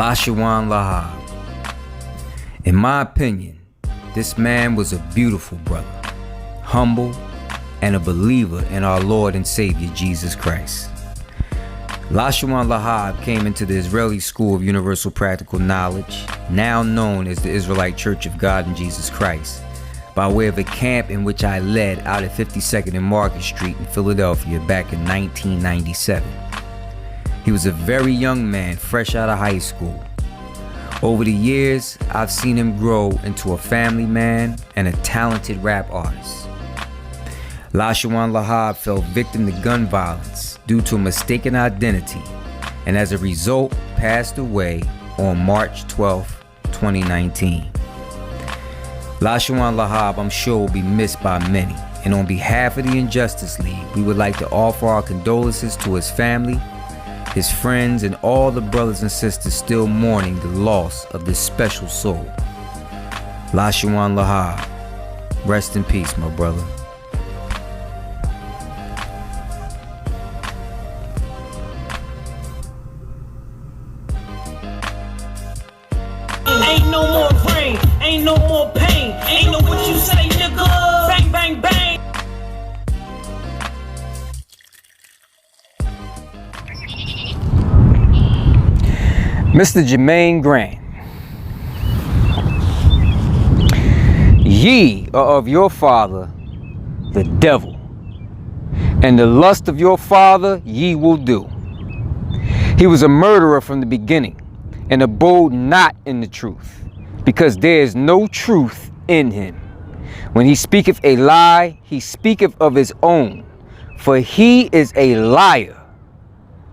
Lashawan Lahab. In my opinion, this man was a beautiful brother, humble, and a believer in our Lord and Savior Jesus Christ. Lashawan Lahab came into the Israeli School of Universal Practical Knowledge, now known as the Israelite Church of God in Jesus Christ, by way of a camp in which I led out at 52nd and Market Street in Philadelphia back in 1997. He was a very young man, fresh out of high school. Over the years, I've seen him grow into a family man and a talented rap artist. Lashawan Lahab fell victim to gun violence due to a mistaken identity, and as a result, passed away on March 12, 2019. Lashawan Lahab, I'm sure, will be missed by many, and on behalf of the Injustice League, we would like to offer our condolences to his family, his friends, and all the brothers and sisters still mourning the loss of this special soul. Lashawan Lahab, rest in peace, my brother. Ain't no more rain, ain't no more pain, ain't no what you say, nigga. Bang, bang, bang. Mr. Jermaine Grant, ye are of your father, the devil, and the lust of your father ye will do. He was a murderer from the beginning, and abode not in the truth, because there is no truth in him. When he speaketh a lie, he speaketh of his own, for he is a liar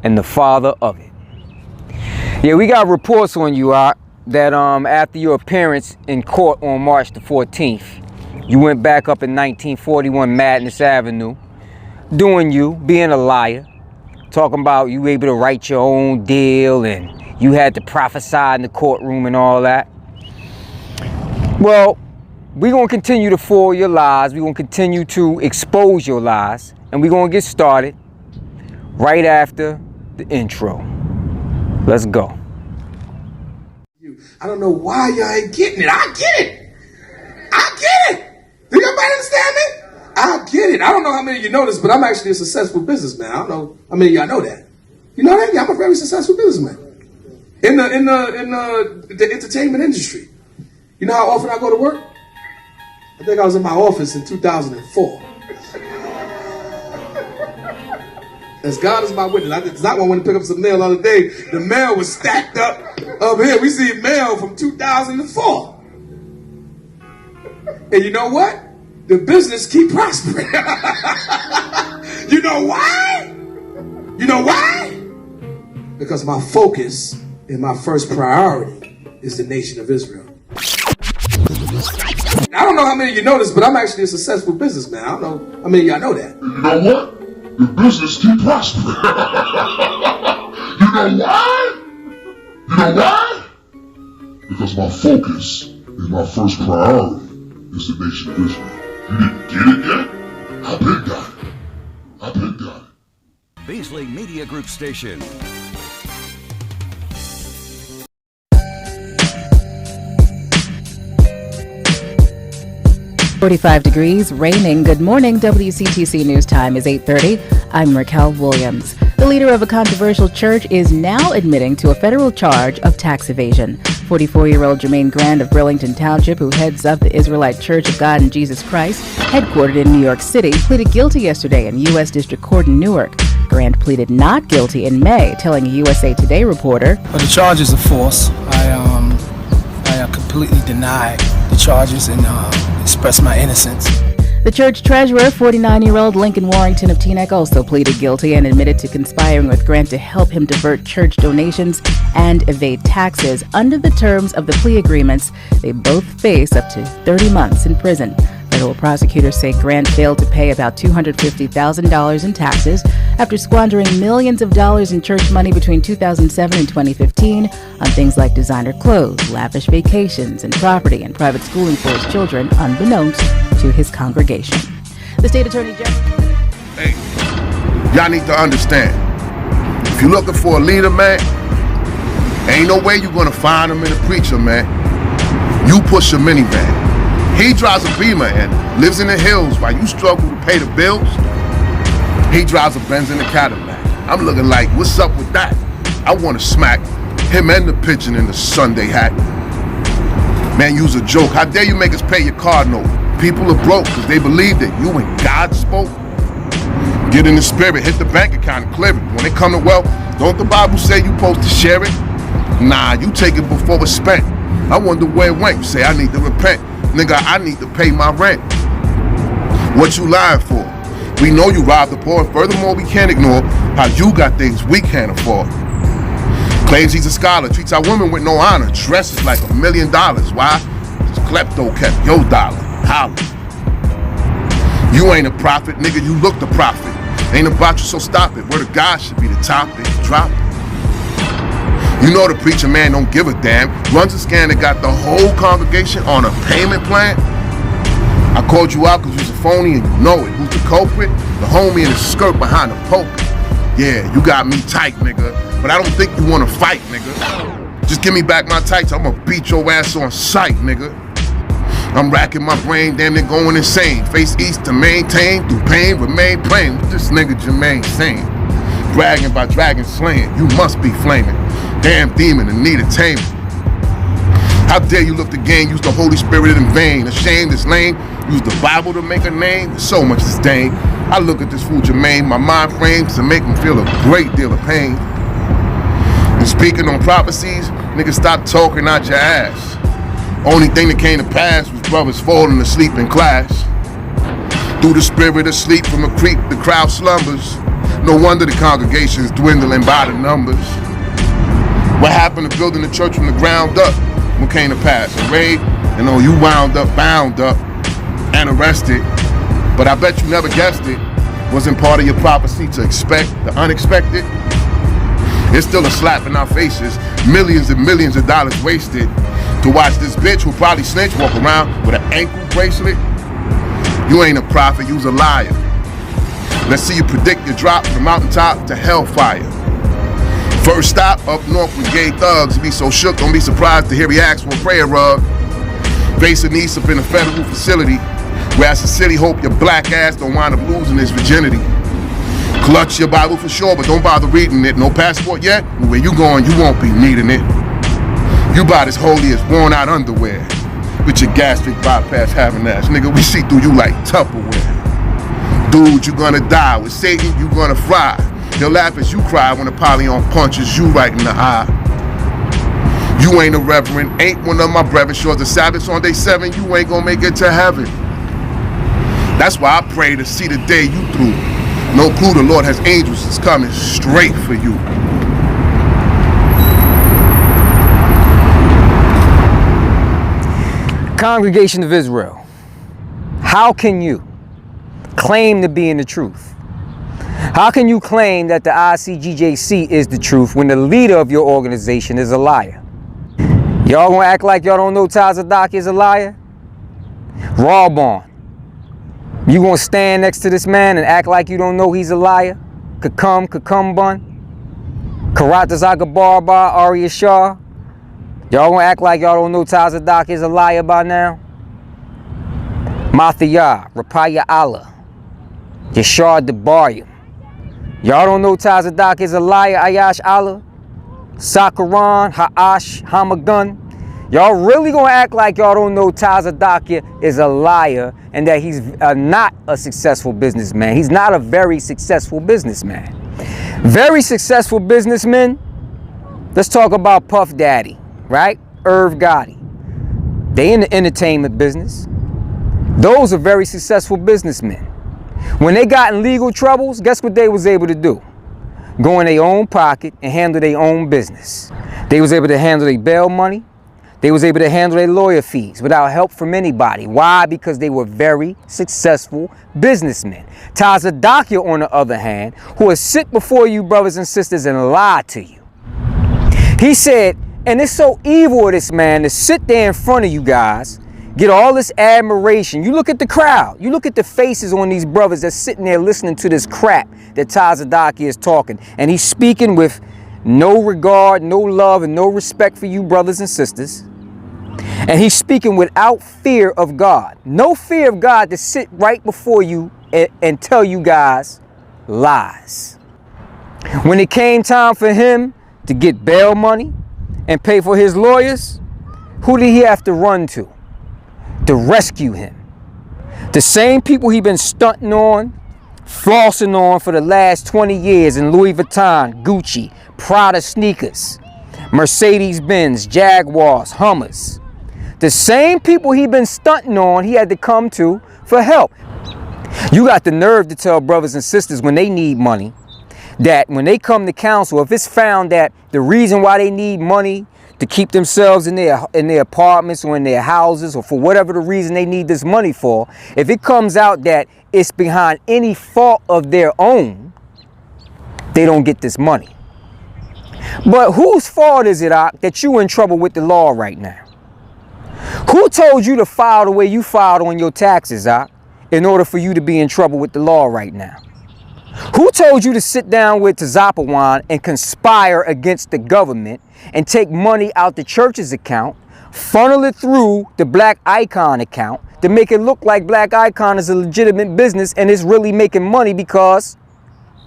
and the father of it. Yeah, we got reports on you that after your appearance in court on March the 14th, you went back up in 1941 Madness Avenue, doing you, being a liar, talking about you were able to write your own deal and you had to prophesy in the courtroom and all that. Well, we're going to continue to foil your lies. We're going to continue to expose your lies. And we're going to get started right after the intro. Let's go. I don't know why y'all ain't getting it. I get it. I get it. Do everybody understand me? I get it. I don't know how many of you know this, but I'm actually a successful businessman. I don't know how many of y'all know that. You know that? Yeah, I'm a very successful businessman in the entertainment industry. You know how often I go to work? I think I was in my office in 2004. As God is my witness, I did not want to pick up some mail the other day. The mail was stacked up here. We see mail from 2004. And you know what? The business keep prospering. You know why? You know why? Because my focus and my first priority is the nation of Israel. I don't know how many of you know this, but I'm actually a successful businessman. I don't know how many of y'all know that. You know what? The business keep prospering. You know why? You know why? Because my focus and my first priority is the nation of Israel. You didn't get it yet? I've been got it. I've been got it. Beasley Media Group Station. .45 degrees, raining. Good morning. WCTC News Time is 8:30. I'm Raquel Williams. The leader of a controversial church is now admitting to a federal charge of tax evasion. 44-year-old Jermaine Grant of Burlington Township, who heads up the Israelite Church of God in Jesus Christ, headquartered in New York City, pleaded guilty yesterday in U.S. District Court in Newark. Grant pleaded not guilty in May, telling a USA Today reporter, Well, the charges are false. I completely deny the charges and express my innocence. The church treasurer, 49-year-old Lincoln Warrington of Teaneck, also pleaded guilty and admitted to conspiring with Grant to help him divert church donations and evade taxes. Under the terms of the plea agreements, they both face up to 30 months in prison. Federal prosecutors say Grant failed to pay about $250,000 in taxes after squandering millions of dollars in church money between 2007 and 2015 on things like designer clothes, lavish vacations, and property and private schooling for his children, unbeknownst to his congregation. The state attorney general... Hey, y'all need to understand. If you're looking for a leader, man, Ain't no way you gonna find him in a preacher, man. You push a minivan. He drives a Beamer and lives in the hills while you struggle to pay the bills. He drives a Benz in a Cadillac. I'm looking like, what's up with that? I wanna smack him and the pigeon in the Sunday hat. Man, you's a joke. How dare you make us pay your car note? People are broke because they believe that you and God spoke. Get in the spirit, hit the bank account and clear it. When it come to wealth, don't the Bible say you supposed to share it? Nah, you take it before it's spent. I wonder where it went. You say I need to repent. Nigga, I need to pay my rent. What you lying for? We know you robbed the poor, and furthermore, we can't ignore how you got things we can't afford. Claims he's a scholar, treats our women with no honor, dresses like $1 million. Why? Cause klepto kept your dollar. Holla. You ain't a prophet, nigga, you look the prophet. Ain't about you, so stop it. Word of God should be the topic. Drop it. You know the preacher man don't give a damn. Runs a scam that got the whole congregation on a payment plan. I called you out because you's a phony and you know it. Who's the culprit? The homie in his skirt behind the pulpit. Yeah, you got me tight, nigga. But I don't think you wanna fight, nigga. Just give me back my tights, I'ma beat your ass on sight, nigga. I'm racking my brain, damn near going insane. Face east to maintain, through pain, remain plain. What this nigga Jermaine saying? Bragging by dragon slaying, you must be flaming. Damn demon in need of taming. How dare you look the game, use the Holy Spirit in vain. Ashamed is lame, use the Bible to make a name. There's so much disdain. I look at this fool Jermaine, my mind frames to make him feel a great deal of pain. And speaking on prophecies, nigga stop talking out your ass. Only thing that came to pass was brothers falling asleep in class. Through the spirit of sleep from a creep, the crowd slumbers. No wonder the congregation's dwindling by the numbers. What happened to building the church from the ground up? What came to pass? A raid? And oh, you wound up, bound up, and arrested. But I bet you never guessed it. Wasn't part of your prophecy to expect the unexpected. It's still a slap in our faces. Millions and millions of dollars wasted to watch this bitch who probably snitch walk around with an ankle bracelet. You ain't a prophet, you's a liar. Let's see you predict your drop from the mountaintop to hellfire. First stop, up north with gay thugs. Be so shook, don't be surprised to hear he ask for a prayer rug. Face a niece up in a federal facility, where as a city hope your black ass don't wind up losing his virginity. Clutch your Bible for sure, but don't bother reading it. No passport yet? Where you going, you won't be needing it. You about as holy as worn out underwear. With your gastric bypass having ass. Nigga, we see through you like Tupperware. Dude, you gonna die. With Satan, you gonna fry. He'll laugh as you cry when Apollyon punches you right in the eye. You ain't a reverend, ain't one of my brethren. Sure the Sabbath's on day 7, you ain't gonna make it to heaven. That's why I pray to see the day you through. No clue the Lord has angels that's coming straight for you. Congregation of Israel, how can you claim to be in the truth? How can you claim that the ICGJC is the truth when the leader of your organization is a liar? Y'all gonna act like y'all don't know Tazadaqyah is a liar? Rawbon, you gonna stand next to this man and act like you don't know he's a liar? Kakumbun, Karatazaka Arya Shah. Y'all gonna act like y'all don't know Tazadaqyah is a liar by now? Mathiyah, Rapaya Allah, Yashar Debaryam. Y'all don't know Tazadaqyah is a liar, Ayash Allah, Sakaran, Ha'ash, Hamagun. Y'all really gonna act like y'all don't know Tazadaqyah is a liar and that he's not a successful businessman. He's not a very successful businessman. Very successful businessmen, let's talk about Puff Daddy, right? Irv Gotti. They in the entertainment business. Those are very successful businessmen. When they got in legal troubles, guess what they was able to do? Go in their own pocket and handle their own business. They was able to handle their bail money. They was able to handle their lawyer fees without help from anybody. Why? Because they were very successful businessmen. Tazadaqyah, on the other hand, who will sit before you brothers and sisters and lie to you. He said, and it's so evil of this man to sit there in front of you guys, get all this admiration. You look at the crowd. You look at the faces on these brothers that's sitting there listening to this crap that Tazadaqyah is talking. And he's speaking with no regard, no love, and no respect for you brothers and sisters. And he's speaking without fear of God. No fear of God to sit right before you and tell you guys lies. When it came time for him to get bail money and pay for his lawyers, who did he have to run to rescue him? The same people he been stunting on, flossing on for the last 20 years in Louis Vuitton, Gucci, Prada sneakers, Mercedes-Benz, Jaguars, Hummers. The same people he been stunting on, he had to come to for help. You got the nerve to tell brothers and sisters when they need money that when they come to counsel, if it's found that the reason why they need money to keep themselves in their apartments or in their houses or for whatever the reason they need this money for, if it comes out that it's behind any fault of their own, they don't get this money. But whose fault is it, Ak, that you in trouble with the law right now? Who told you to file the way you filed on your taxes, Ak, in order for you to be in trouble with the law right now? Who told you to sit down with Tazapawan and conspire against the government and take money out the church's account, funnel it through the Black Icon account to make it look like Black Icon is a legitimate business and it's really making money because,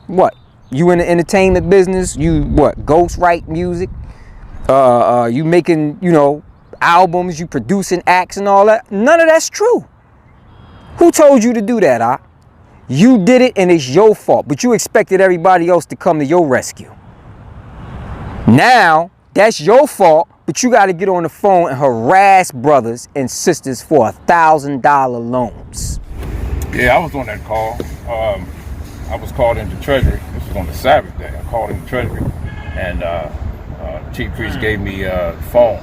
what? You in the entertainment business? You, what, ghostwrite music? You making, you know, albums, you producing acts and all that? None of that's true. Who told you to do that, Ak? You did it and it's your fault, but you expected everybody else to come to your rescue. Now, that's your fault, but you got to get on the phone and harass brothers and sisters for $1,000 loans. Yeah, I was on that call. I was called into Treasury. This was on the Sabbath day. I called into Treasury, and Chief Priest gave me the phone,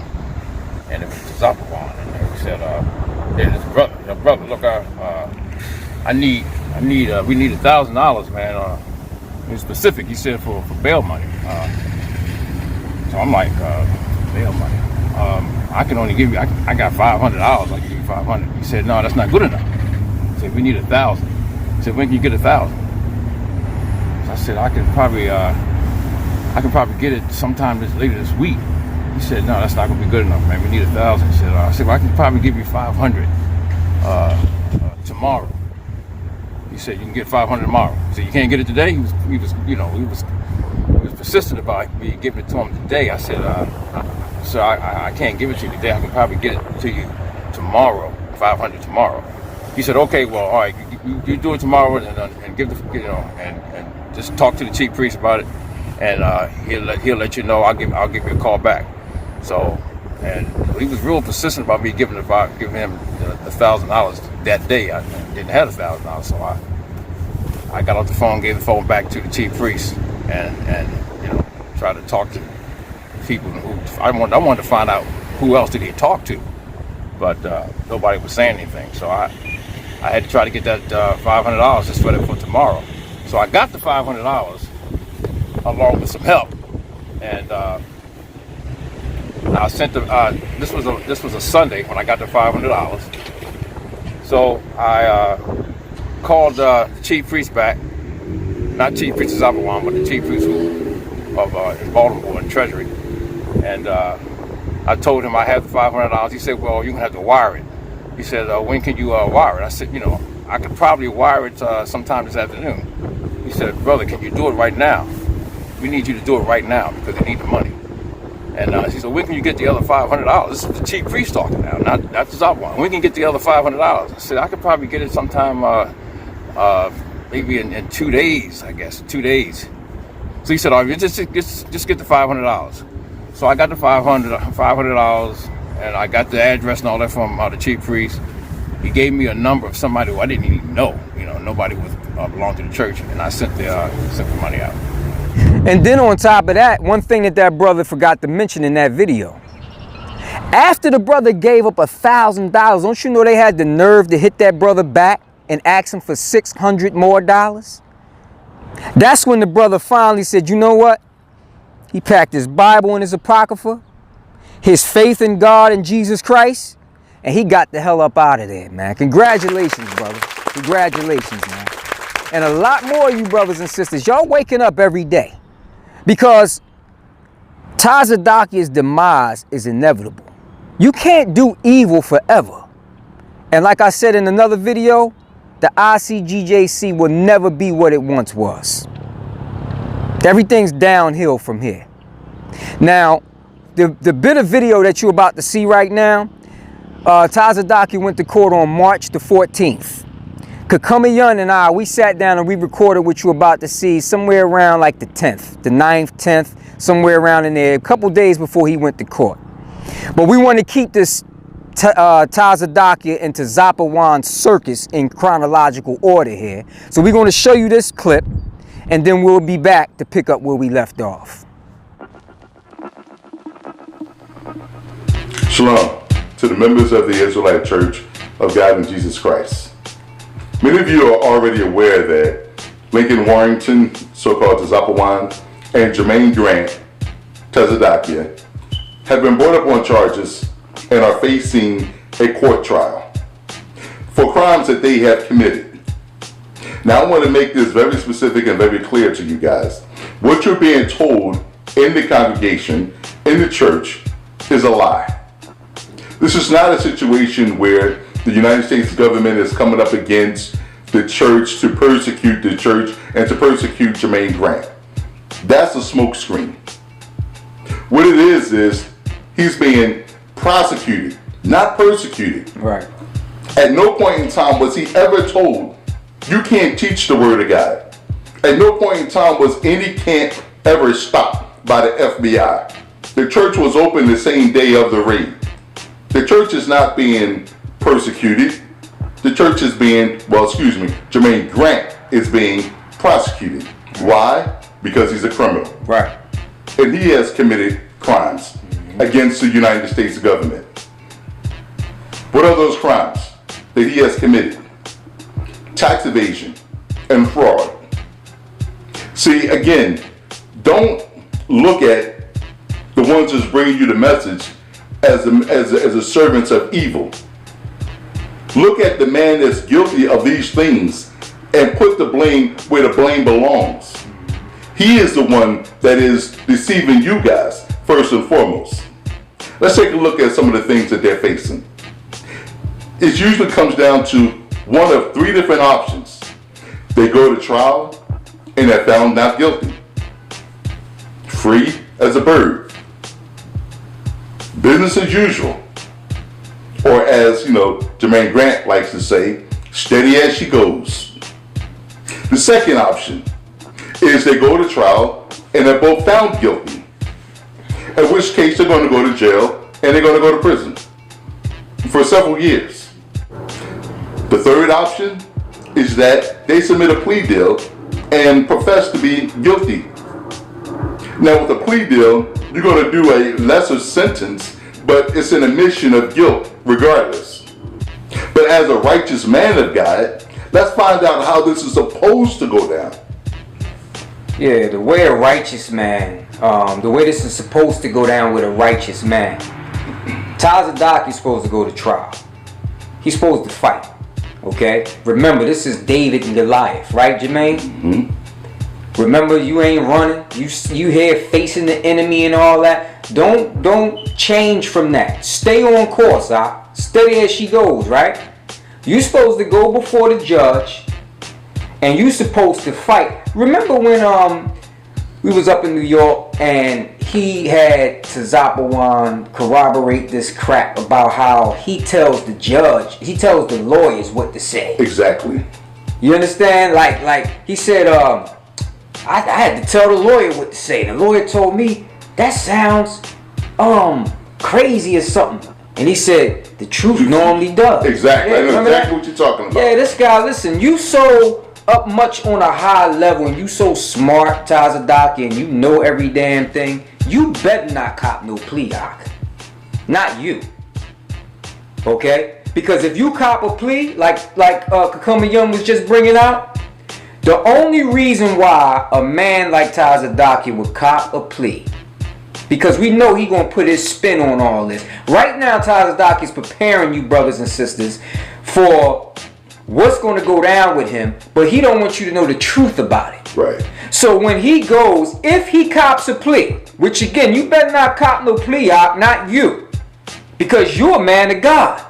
and it was Tazapawan. And he said, "Hey, this brother, look, we need $1,000, man. It was specific. He said for bail money. So I'm like, bail money. I can only give you. I got $500. I can give you $500. He said, no, that's not good enough. He said, we need $1,000. He said, when can you get $1,000? So I said, I can probably get it sometime later this week. He said, no, that's not gonna be good enough, man. We need $1,000. He said, I said, well, I can probably give you $500 tomorrow. He said, you can get $500 tomorrow. He said, you can't get it today? He was persistent about me giving it to him today. I said, sir, I can't give it to you today. I can probably get it to you tomorrow, $500 tomorrow. He said, okay, well, all right, you do it tomorrow and give the, and just talk to the chief priest about it, and he'll let you know. I'll give you a call back. So, and he was real persistent about me giving him $1,000 that day. I didn't have $1,000, so I got off the phone, gave the phone back to the chief priest, and tried to talk to people who I wanted to find out who else did he talk to, but nobody was saying anything. So I had to try to get that $500 just for tomorrow. So I got the $500 along with some help, and I sent this was a Sunday when I got the $500. So I called the chief priest back, not Chief Priest Tazapawan, but the chief priest in Baltimore in Treasury, and I told him I had the $500. He said, well, you're gonna have to wire it. He said, when can you wire it? I said, I could probably wire it sometime this afternoon. He said, brother, can you do it right now? We need you to do it right now because they need the money. And he said, when can you get the other $500? This is the chief priest talking now, not Tazapawan. When can you get the other $500? I said, I could probably get it sometime, maybe in 2 days, I guess, 2 days. So he said, all right, just get the $500. So I got the $500, and I got the address and all that from the chief priest. He gave me a number of somebody who I didn't even know. Nobody belonged to the church, and I sent the money out. And then on top of that, one thing that brother forgot to mention in that video. After the brother gave up $1,000, don't you know they had the nerve to hit that brother back and ask him for $600 more? That's when the brother finally said, you know what? He packed his Bible and his Apocrypha, his faith in God and Jesus Christ, and he got the hell up out of there, man. Congratulations, brother. Congratulations, man. And a lot more of you brothers and sisters, y'all waking up every day. Because Tazadaqyah's demise is inevitable. You can't do evil forever. And like I said in another video, the ICGJC will never be what it once was. Everything's downhill from here. Now, the bit of video that you're about to see right now, Tazadaqyah went to court on March the 14th. Kakamayan and I, we sat down and we recorded what you're about to see somewhere around like the 10th, the 9th, 10th, somewhere around in there, a couple days before he went to court. But we want to keep this Tazadaqyah and Tazapawan circus in chronological order here. So we're going to show you this clip, and then we'll be back to pick up where we left off. Shalom to the members of the Israelite Church of God in Jesus Christ. Many of you are already aware that Lincoln Warrington, so-called Tazapawan, and Jermaine Grant, Tazadaqyah, have been brought up on charges and are facing a court trial for crimes that they have committed. Now I want to make this very specific and very clear to you guys. What you're being told in the congregation, in the church, is a lie. This is not a situation where the United States government is coming up against the church to persecute the church and to persecute Jermaine Grant. That's a smokescreen. What it is he's being prosecuted, not persecuted. Right. At no point in time was he ever told, you can't teach the word of God. At no point in time was any camp ever stopped by the FBI. The church was open the same day of the raid. The church is not being persecuted. The church is being, Jermaine Grant is being prosecuted. Why? Because he's a criminal. Right. And he has committed crimes against the United States government. What are those crimes that he has committed? Tax evasion and fraud. See, again, don't look at the ones that's bringing you the message as a servants of evil. Look at the man that's guilty of these things and put the blame where the blame belongs. He is the one that is deceiving you guys, first and foremost. Let's take a look at some of the things that they're facing. It usually comes down to one of three different options. They go to trial and they're found not guilty. Free as a bird. Business as usual. Or as, Jermaine Grant likes to say, steady as she goes. The second option is they go to trial and they're both found guilty. In which case they're going to go to jail and they're going to go to prison for several years. The third option is that they submit a plea deal and profess to be guilty. Now with a plea deal, you're going to do a lesser sentence, but it's an admission of guilt regardless. But as a righteous man of God, let's find out how this is supposed to go down. Yeah, the way a righteous man, the way this is supposed to go down with a righteous man. Tazadaqyah is supposed to go to trial. He's supposed to fight. Okay? Remember, this is David and Goliath, right, Jermaine? Mm-hmm. Remember, you ain't running. You here facing the enemy and all that. Don't change from that. Stay on course, steady as she goes, right? You're supposed to go before the judge and you're supposed to fight. Remember when we was up in New York and he had Tazapawan corroborate this crap about how he tells the judge, he tells the lawyers what to say. Exactly. You understand? Like he said, I had to tell the lawyer what to say. The lawyer told me that sounds crazy or something. And he said, the truth normally does. Exactly. Yeah, I know exactly that? what you're talking about. Yeah, this guy, listen, you so up much on a high level and you so smart, Tazadaqyah, and you know every damn thing, you better not cop no plea, not you. Okay? Because if you cop a plea, like Kakuma Young was just bringing out, the only reason why a man like Tazadaqyah would cop a plea, because we know he's going to put his spin on all this. Right now, Tazadaqyah is preparing you, brothers and sisters, for what's going to go down with him, but he don't want you to know the truth about it. Right. So when he goes, if he cops a plea, which again, you better not cop no plea, not you, because you're a man of God.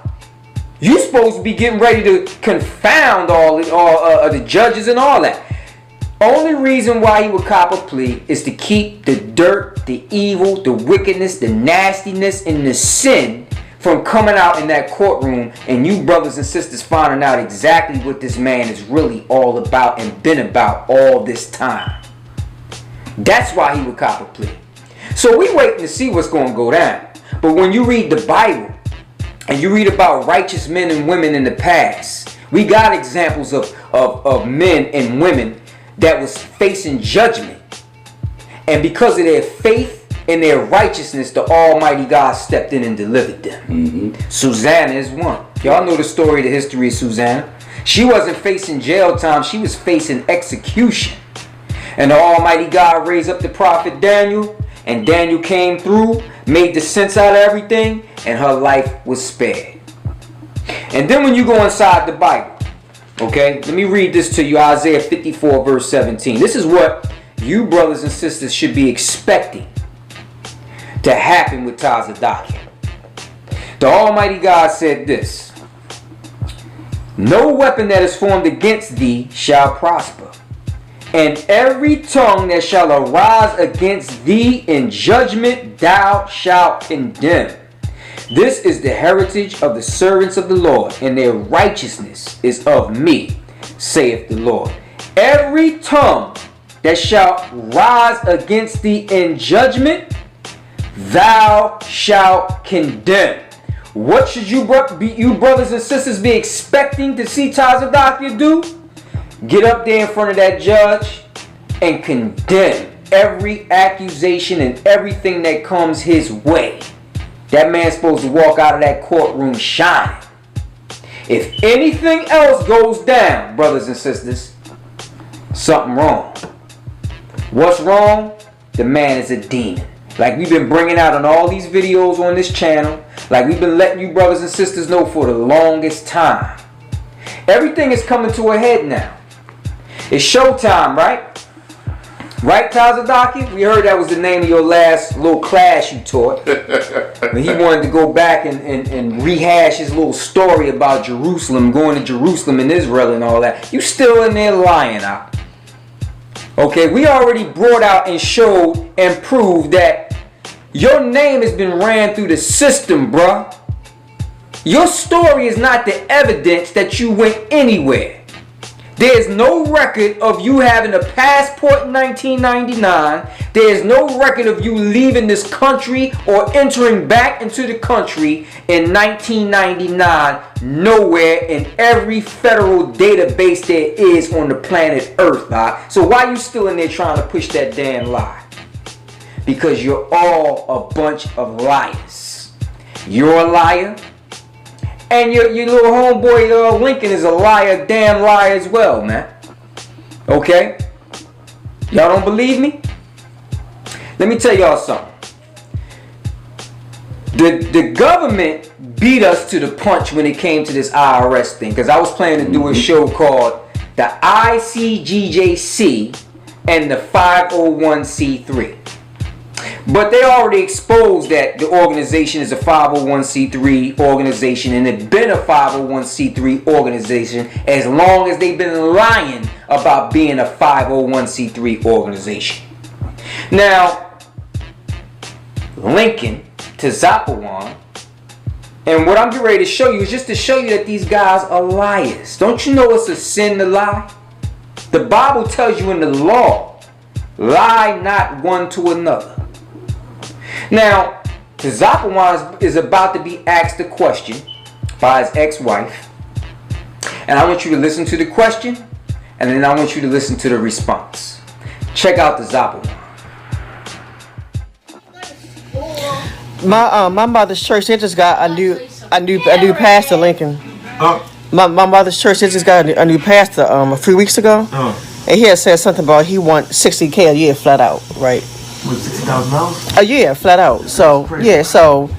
You supposed to be getting ready to confound all the judges and all that. Only reason why he would cop a plea is to keep the dirt, the evil, the wickedness, the nastiness, and the sin from coming out in that courtroom, and you brothers and sisters finding out exactly what this man is really all about and been about all this time. That's why he would cop a plea. So we waiting to see what's going to go down. But when you read the Bible and you read about righteous men and women in the past, we got examples of men and women that was facing judgment, and because of their faith and their righteousness, the Almighty God stepped in and delivered them. Susanna is one. Y'all know the story, the history of Susanna. She wasn't facing jail time, she was facing execution. And the Almighty God raised up the prophet Daniel, and Daniel came through, made the sense out of everything, and her life was spared. And then when you go inside the Bible, okay, let me read this to you, Isaiah 54 verse 17. This is what you brothers and sisters should be expecting to happen with Tazadaqyah. The Almighty God said this: no weapon that is formed against thee shall prosper, and every tongue that shall arise against thee in judgment thou shalt condemn. This is the heritage of the servants of the Lord, and their righteousness is of me, saith the Lord. Every tongue that shall rise against thee in judgment, thou shalt condemn. What should you brothers and sisters be expecting to see Tazadaqyah do? Get up there in front of that judge and condemn every accusation and everything that comes his way. That man's supposed to walk out of that courtroom shining. If anything else goes down, brothers and sisters, something wrong. What's wrong? The man is a demon. Like we've been bringing out on all these videos on this channel, like we've been letting you brothers and sisters know for the longest time. Everything is coming to a head now. It's showtime, right? Right, Tazadaqyah? We heard that was the name of your last little class you taught. When he wanted to go back and rehash his little story about Jerusalem, going to Jerusalem and Israel and all that. You still in there lying out. Okay, we already brought out and showed and proved that your name has been ran through the system, bruh. Your story is not the evidence that you went anywhere. There's no record of you having a passport in 1999. There's no record of you leaving this country or entering back into the country in 1999. Nowhere in every federal database there is on the planet Earth. So why you still in there trying to push that damn lie? Because you're all a bunch of liars. You're a liar. And your little homeboy Lincoln is a liar, damn liar as well, man. Okay? Y'all don't believe me? Let me tell y'all something. The government beat us to the punch when it came to this IRS thing. Because I was planning to do a show called the ICGJC and the 501c3. But they already exposed that the organization is a 501c3 organization, and it's been a 501c3 organization as long as they've been lying about being a 501c3 organization. Now, Lincoln, Tazapawan, and what I'm getting ready to show you is just to show you that these guys are liars. Don't you know it's a sin to lie? The Bible tells you in the law, lie not one to another. Now, Tazapawan is about to be asked a question by his ex-wife. And I want you to listen to the question, and then I want you to listen to the response. Check out Tazapawan. My mother's church, they just got a new pastor, Lincoln. My mother's church, they just got a new pastor a few weeks ago. And he had said something about he want $60K a year flat out, right? What, $60,000? A year flat out. So yeah, so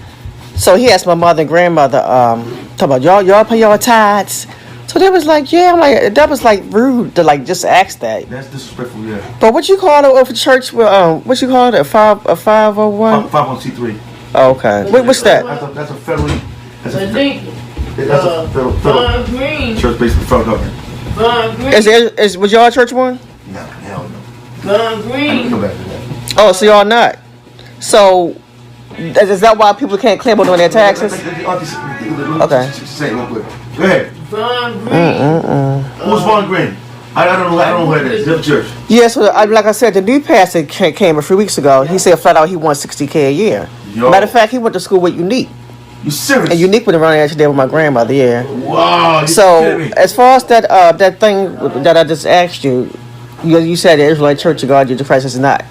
he asked my mother and grandmother, talk about y'all pay y'all tithes. So they was like, yeah, I'm like, that was like rude to like just ask that. That's disrespectful, yeah. But what you call it over church? What you call it? A 501? 501c3. Oh, okay. What's that? That's a federally. That's a Von Green. church based in the federal government. Von Green. Was y'all a church one? No, hell no. Von Green. Come back to that. Oh, so y'all not. So is that why people can't claim on their taxes? Okay. Say it real quick. Go ahead. Von Green. Who's Von Green? I don't know who that is. Different church. Yeah, so like I said, the new pastor came a few weeks ago. He said flat out he wants $60K a year. Yo. Matter of fact, he went to school with Unique. You serious? And Unique been around actually there with my grandmother, yeah. Wow. So as far as that thing that I just asked you, you said the Israelite Church of God Jesus Christ is not.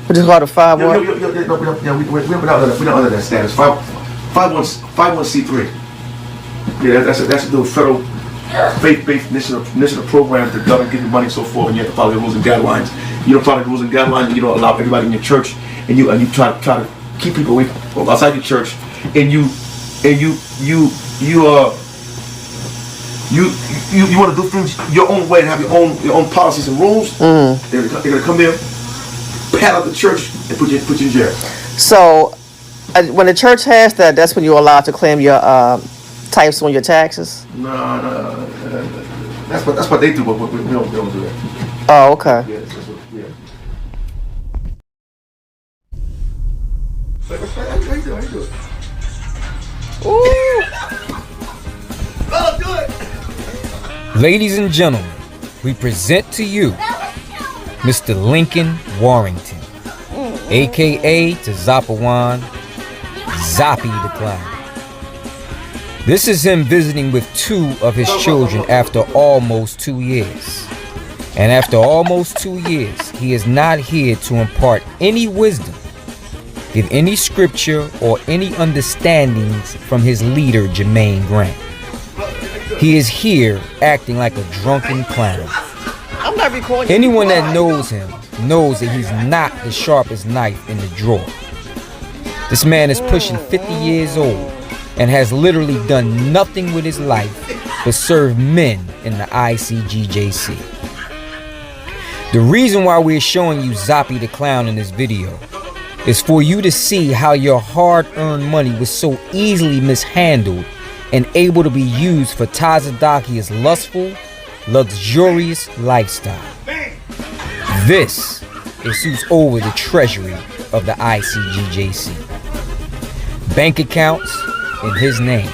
What is it called, a 5-1? We don't under that status. 501c3. Yeah, that's a little federal faith-based initiative program to government give you money and so forth, and you have to follow the rules and guidelines. You don't follow the rules and guidelines, and you don't allow everybody in your church, and you try to keep people away from outside your church, and you want to do things your own way and have your own policies and rules. They're gonna come there, pat out the church, and put you in jail. So when the church has that, that's when you're allowed to claim your types on your taxes? No. That's what they do, but we don't do that. Oh, okay. Yeah, yeah. How you do it? Ooh. Oh, do it! Ladies and gentlemen, we present to you Mr. Lincoln Warrington, aka Tazapawan, Zoppy the Clown. This is him visiting with 2 of his children after almost 2 years. And after almost 2 years, he is not here to impart any wisdom, give any scripture or any understandings from his leader, Jermaine Grant. He is here acting like a drunken clown. I'm not recording. Anyone that knows him knows that he's not the sharpest knife in the drawer. This man is pushing 50 years old and has literally done nothing with his life but serve men in the ICGJC. The reason why we're showing you Zoppy the Clown in this video is for you to see how your hard-earned money was so easily mishandled and able to be used for Tazadaqyah's lustful, luxurious lifestyle. This is who's over the treasury of the ICGJC. Bank accounts in his name.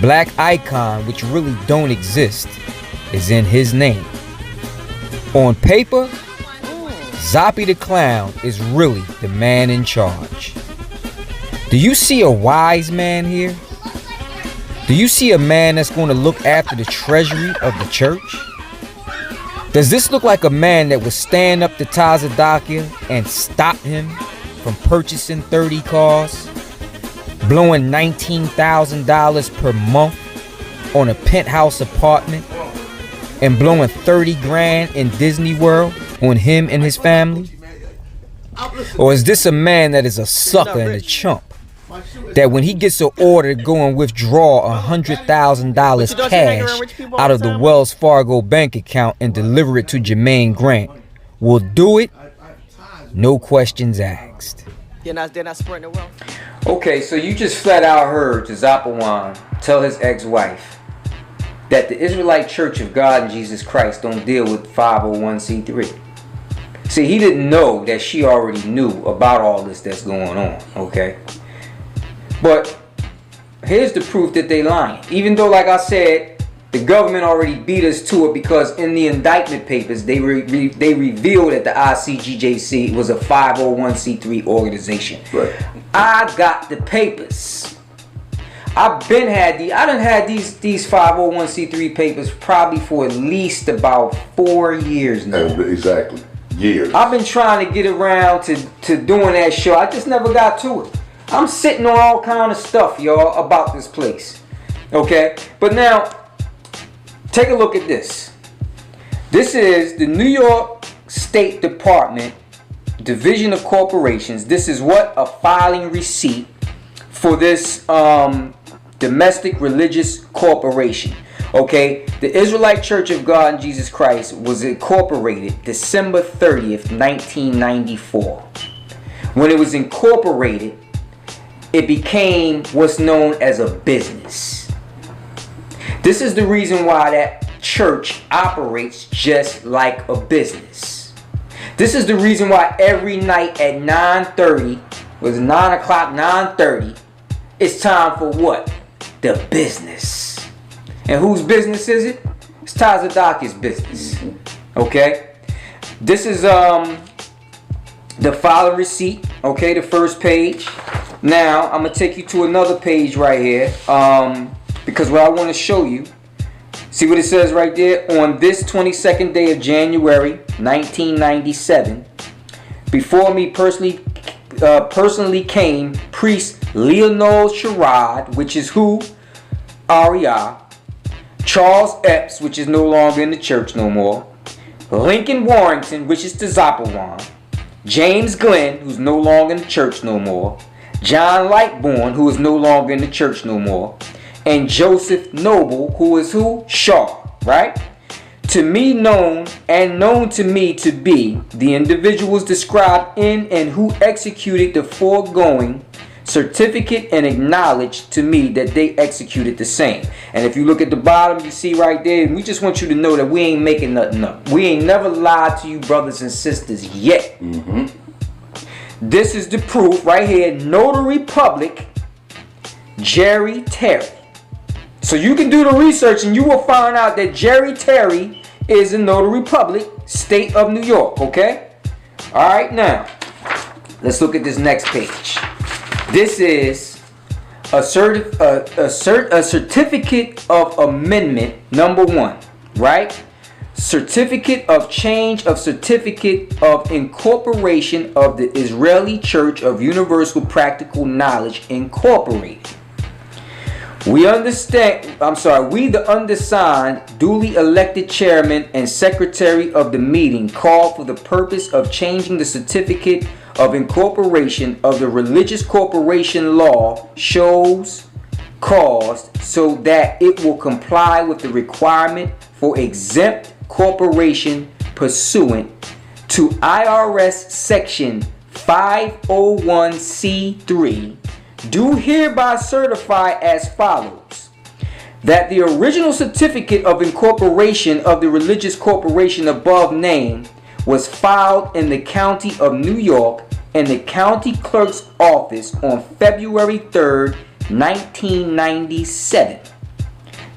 Black icon, which really don't exist, is in his name. On paper, Zoppy the Clown is really the man in charge. Do you see a wise man here? Do you see a man that's going to look after the treasury of the church? Does this look like a man that would stand up to Tazadaqyah and stop him from purchasing 30 cars, blowing $19,000 per month on a penthouse apartment, and blowing 30 grand in Disney World on him and his family? Or is this a man that is a sucker and a chump, that when he gets an order to go and withdraw $100,000 cash out of the Wells Fargo bank account and deliver it to Jermaine Grant, will do it, no questions asked? They're not spreading the wealth. Okay, so you just flat out heard Tazapawan tell his ex-wife that the Israelite Church of God and Jesus Christ don't deal with 501c3. See, he didn't know that she already knew about all this that's going on, okay? But here's the proof that they lying. Even though, like I said, the government already beat us to it, because in the indictment papers, they revealed that the ICGJC was a 501c3 organization. Right. I got the papers. I done had these 501c3 papers probably for at least about 4 years now. Exactly. Years. I've been trying to get around to doing that show. I just never got to it. I'm sitting on all kind of stuff, y'all, about this place. Okay? But now, take a look at this. This is the New York State Department, Division of Corporations. This is what a filing receipt for this domestic religious corporation. Okay, the Israelite Church of God in Jesus Christ was incorporated December 30th, 1994. When it was incorporated, it became what's known as a business. This is the reason why that church operates just like a business. This is the reason why every night at 9:30, was 9 o'clock, 9:30, it's time for what? The business. And whose business is it? It's Tazadaqyah's business. Okay? This is the file receipt. Okay, the first page. Now, I'm going to take you to another page right here. Because what I want to show you, see what it says right there? On this 22nd day of January, 1997, before me personally came priest Leonard Sherrod, which is who? REI. Charles Epps, which is no longer in the church no more. Lincoln Warrington, which is Tazapawan. James Glenn, who's no longer in the church no more. John Lightbourne, who is no longer in the church no more. And Joseph Noble, who is who? Shaw, right? To me known to me to be the individuals described in and who executed the foregoing certificate and acknowledged to me that they executed the same. And if you look at the bottom, you see right there, we just want you to know that we ain't making nothing up. We ain't never lied to you, brothers and sisters, yet. This is the proof right here. Notary Public, Jerry Terry. So you can do the research and you will find out that Jerry Terry is a Notary Public, state of New York, okay? All right, now, let's look at this next page. This is a certificate of amendment number 1, right? Certificate of change of certificate of incorporation of the Israeli Church of Universal Practical Knowledge Incorporated. We the undersigned, duly elected chairman and secretary of the meeting, call for the purpose of changing the certificate of incorporation of the religious corporation law shows caused so that it will comply with the requirement for exempt corporation pursuant to IRS section 501c3, do hereby certify as follows: that the original certificate of incorporation of the religious corporation above named was filed in the county of New York in the county clerk's office on February 3rd, 1997.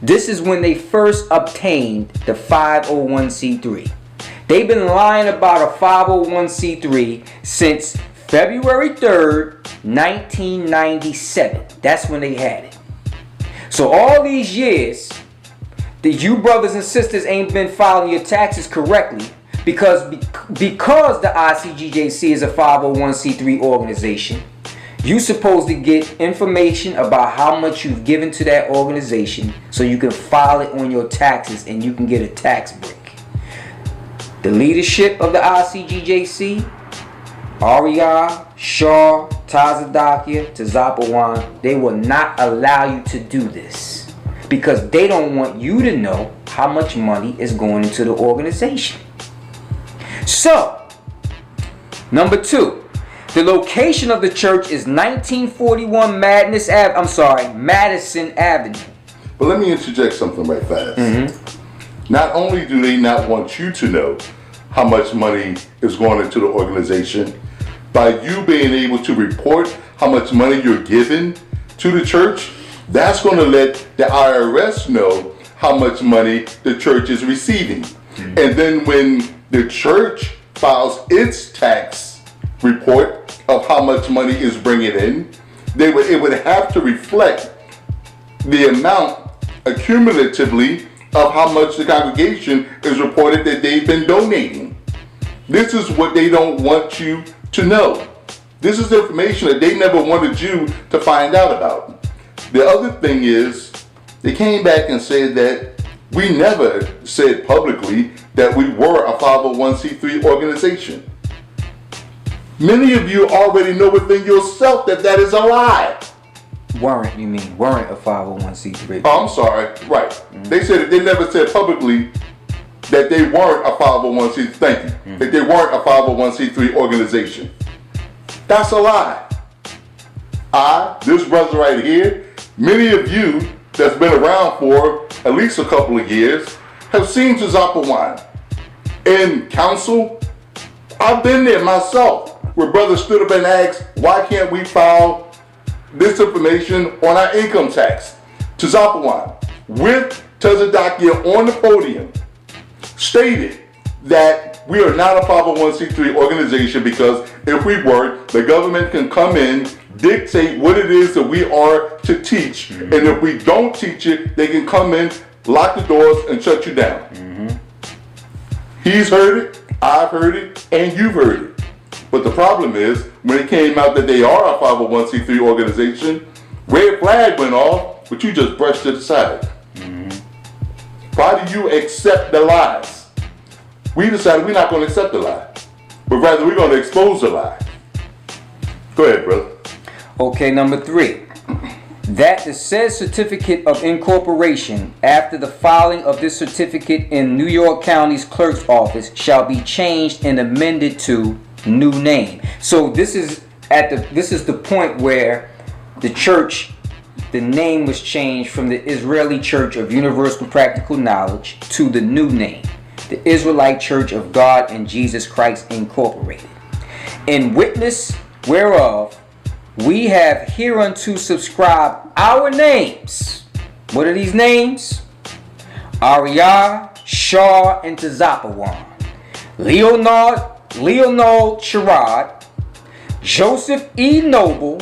This is when they first obtained the 501c3. They've been lying about a 501c3 since February 3rd, 1997. That's when they had it. So all these years, that you brothers and sisters ain't been filing your taxes correctly because the ICGJC is a 501c3 organization. You're supposed to get information about how much you've given to that organization so you can file it on your taxes and you can get a tax break. The leadership of the ICGJC, REI, Shaw, Tazadaqyah, Tazapawan, they will not allow you to do this because they don't want you to know how much money is going into the organization. So, number 2, the location of the church is 1941 Madison Avenue. But let me interject something right fast. Not only do they not want you to know how much money is going into the organization, by you being able to report how much money you're giving to the church, that's going to let the IRS know how much money the church is receiving. And then when the church files its tax report of how much money is bringing in, it would have to reflect the amount accumulatively of how much the congregation is reported that they've been donating. This is what they don't want you to know. This is information that they never wanted you to find out about. The other thing is, they came back and said that we never said publicly that we were a 501c3 organization. Many of you already know within yourself that that is a lie. Weren't, you mean, weren't a 501c3. Oh, I'm sorry. Right. They said they never said publicly that they weren't a 501c3. Thank you. That they weren't a 501c3 organization. That's a lie. This brother right here, many of you that's been around for at least a couple of years have seen Tazapawan in council. I've been there myself, where brothers stood up and asked, why can't we file this information on our income tax? Tazapawan, with Tazadaqyah on the podium, stated that we are not a 501c3 organization because if we were, the government can come in, dictate what it is that we are to teach, and if we don't teach it, they can come in, lock the doors, and shut you down. He's heard it, I've heard it, and you've heard it. But the problem is, when it came out that they are a 501c3 organization, red flag went off, but you just brushed it aside. Why do you accept the lies? We decided we're not going to accept the lie, but rather we're going to expose the lie. Go ahead, brother. Okay, number 3. That the said certificate of incorporation, after the filing of this certificate in New York County's clerk's office, shall be changed and amended to new name. So this is the point where the church, the name was changed from the Israeli Church of Universal Practical Knowledge to the new name, the Israelite Church of God and Jesus Christ Incorporated. In witness whereof, we have hereunto subscribed our names. What are these names? Ariyah, Shaw, and Tazapawan. Leonard Sherrod, Joseph E. Noble,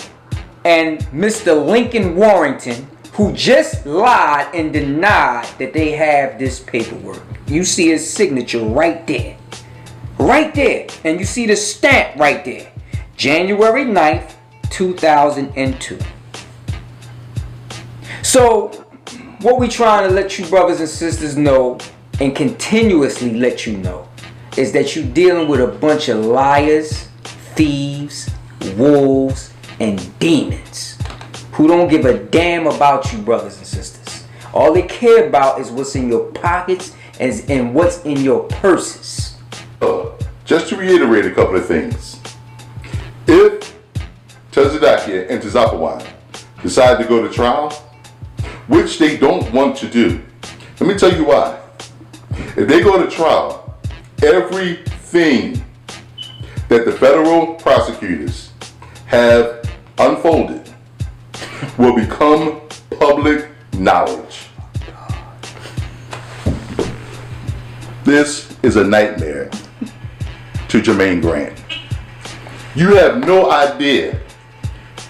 and Mr. Lincoln Warrington, who just lied and denied that they have this paperwork. You see his signature right there. Right there. And you see the stamp right there. January 9th, 2002. So, what we trying to let you brothers and sisters know, and continuously let you know, is that you dealing with a bunch of liars, thieves, wolves, and demons who don't give a damn about you, brothers and sisters. All they care about is what's in your pockets and what's in your purses. Just to reiterate a couple of things. If Tazadaqyah and Tazapawan decide to go to trial, which they don't want to do, let me tell you why. If they go to trial, everything that the federal prosecutors have unfolded will become public knowledge. This is a nightmare to Jermaine Grant. You have no idea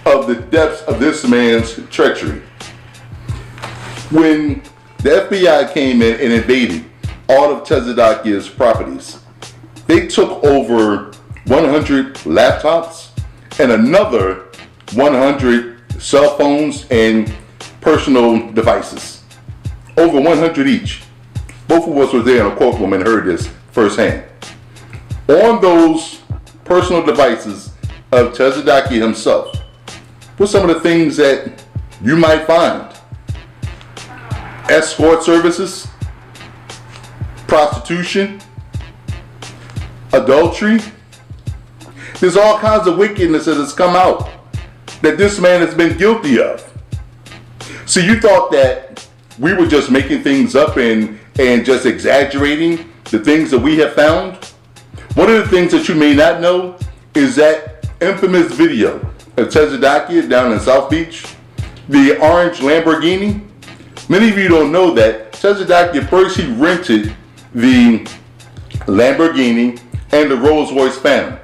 of the depths of this man's treachery. When the FBI came in and invaded all of Tazadaqyah's properties, they took over 100 laptops and another 100 cell phones and personal devices. Over 100 each. Both of us were there in a courtroom and heard this firsthand. On those personal devices of Tazadaqyah himself, what's some of the things that you might find? Escort services, prostitution, adultery. There's all kinds of wickedness that has come out that this man has been guilty of. So you thought that we were just making things up and just exaggerating the things that we have found? One of the things that you may not know is that infamous video of Tazadaqyah down in South Beach, the orange Lamborghini. Many of you don't know that Tazadaqyah first he rented the Lamborghini and the Rolls Royce Phantom.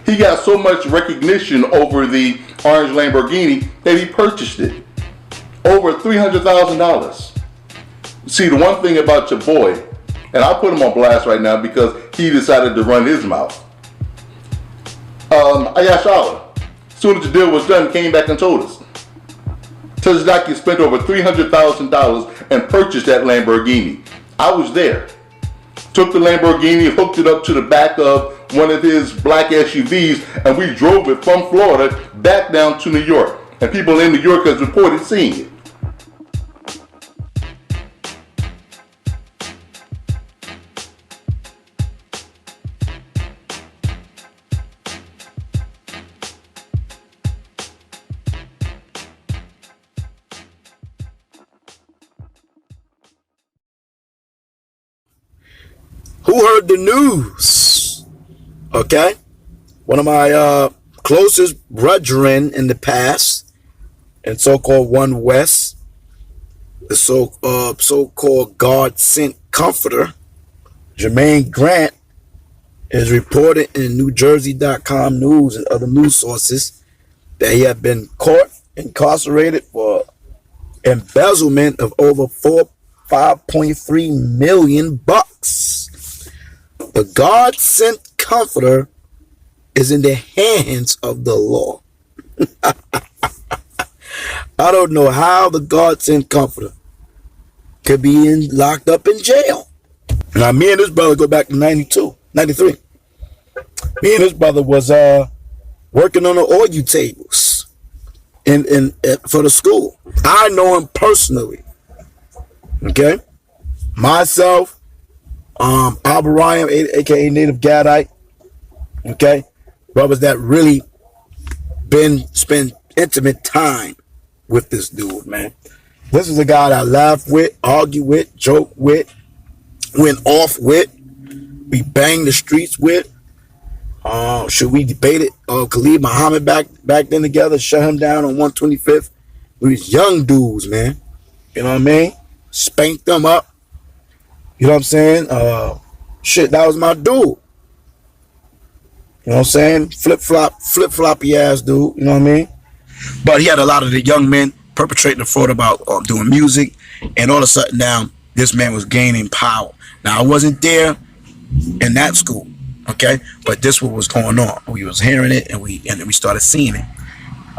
He got so much recognition over the orange Lamborghini that he purchased it. Over $300,000. See, the one thing about your boy, and I'll put him on blast right now because he decided to run his mouth. Ayashala, as soon as the deal was done, came back and told us. Tazadaqyah spent over $300,000 and purchased that Lamborghini. I was there. Took the Lamborghini, hooked it up to the back of one of his black SUVs, and we drove it from Florida back down to New York. and people in New York has reported seeing it. Who heard the news? Okay. One of my closest brethren in the past, and so-called One West, the so-called God-sent comforter, Jermaine Grant, is reported in NewJersey.com news and other news sources that he had been caught, incarcerated for embezzlement of over $5.3 million. The God-sent comforter is in the hands of the law. I don't know how the God-sent comforter could be locked up in jail. Now, me and this brother go back to 92, 93. Me and this brother was working on the oil tables for the school. I know him personally. Okay? Myself, Albert Ryan, aka Native Gadite. Okay? Brothers that really spend intimate time with this dude, man. This is a guy that I laugh with, argue with, joke with, went off with, we banged the streets with. Should we debate it? Khalid Muhammad back then together, shut him down on 125th. We was young dudes, man. You know what I mean? Spanked them up. You know what I'm saying? Shit, that was my dude. You know what I'm saying? Flip-floppy ass dude. You know what I mean? But he had a lot of the young men perpetrating the fraud about doing music, and all of a sudden now this man was gaining power. Now, I wasn't there in that school, okay? But this what was going on. We was hearing it, and we started seeing it.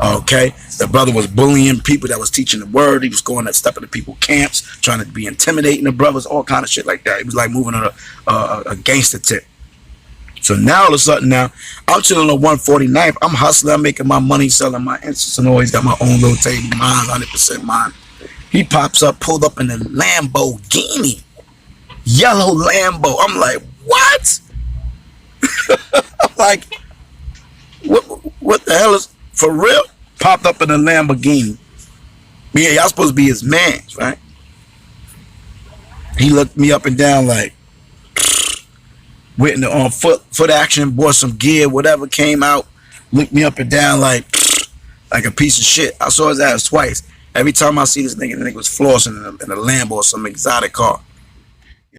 Okay, the brother was bullying people that was teaching the word. He was going and stepping to people's camps, trying to be intimidating the brothers, all kind of shit like that. He was like moving on a gangster tip. So now all of a sudden now, I'm chilling on 149th. I'm hustling. I'm making my money selling my incense and always got my own little table. Mine, 100% mine. He pops up, pulled up in a Lamborghini, yellow Lambo. I'm like, what? I'm like, what the hell is? For real? Popped up in a Lamborghini. Yeah, y'all supposed to be his mans, right? He looked me up and down like, went on foot action, bought some gear, whatever came out, looked me up and down like a piece of shit. I saw his ass twice. Every time I see this nigga, the nigga was flossing in a Lambo or some exotic car.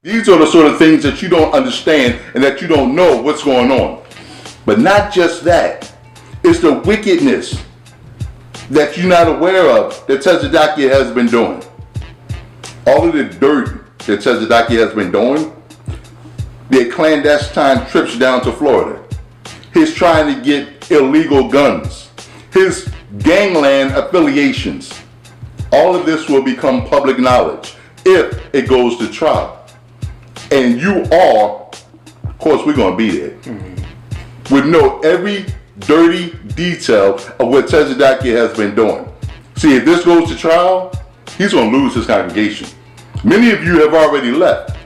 These are the sort of things that you don't understand and that you don't know what's going on. But not just that. It's the wickedness that you're not aware of that Tazadaqyah has been doing. All of the dirt that Tazadaqyah has been doing, their clandestine trips down to Florida, his trying to get illegal guns, his gangland affiliations, all of this will become public knowledge if it goes to trial. And you all, of course we're going to be there, would know every dirty detail of what Tazadaqyah has been doing. See, if this goes to trial, he's going to lose his congregation. Many of you have already left,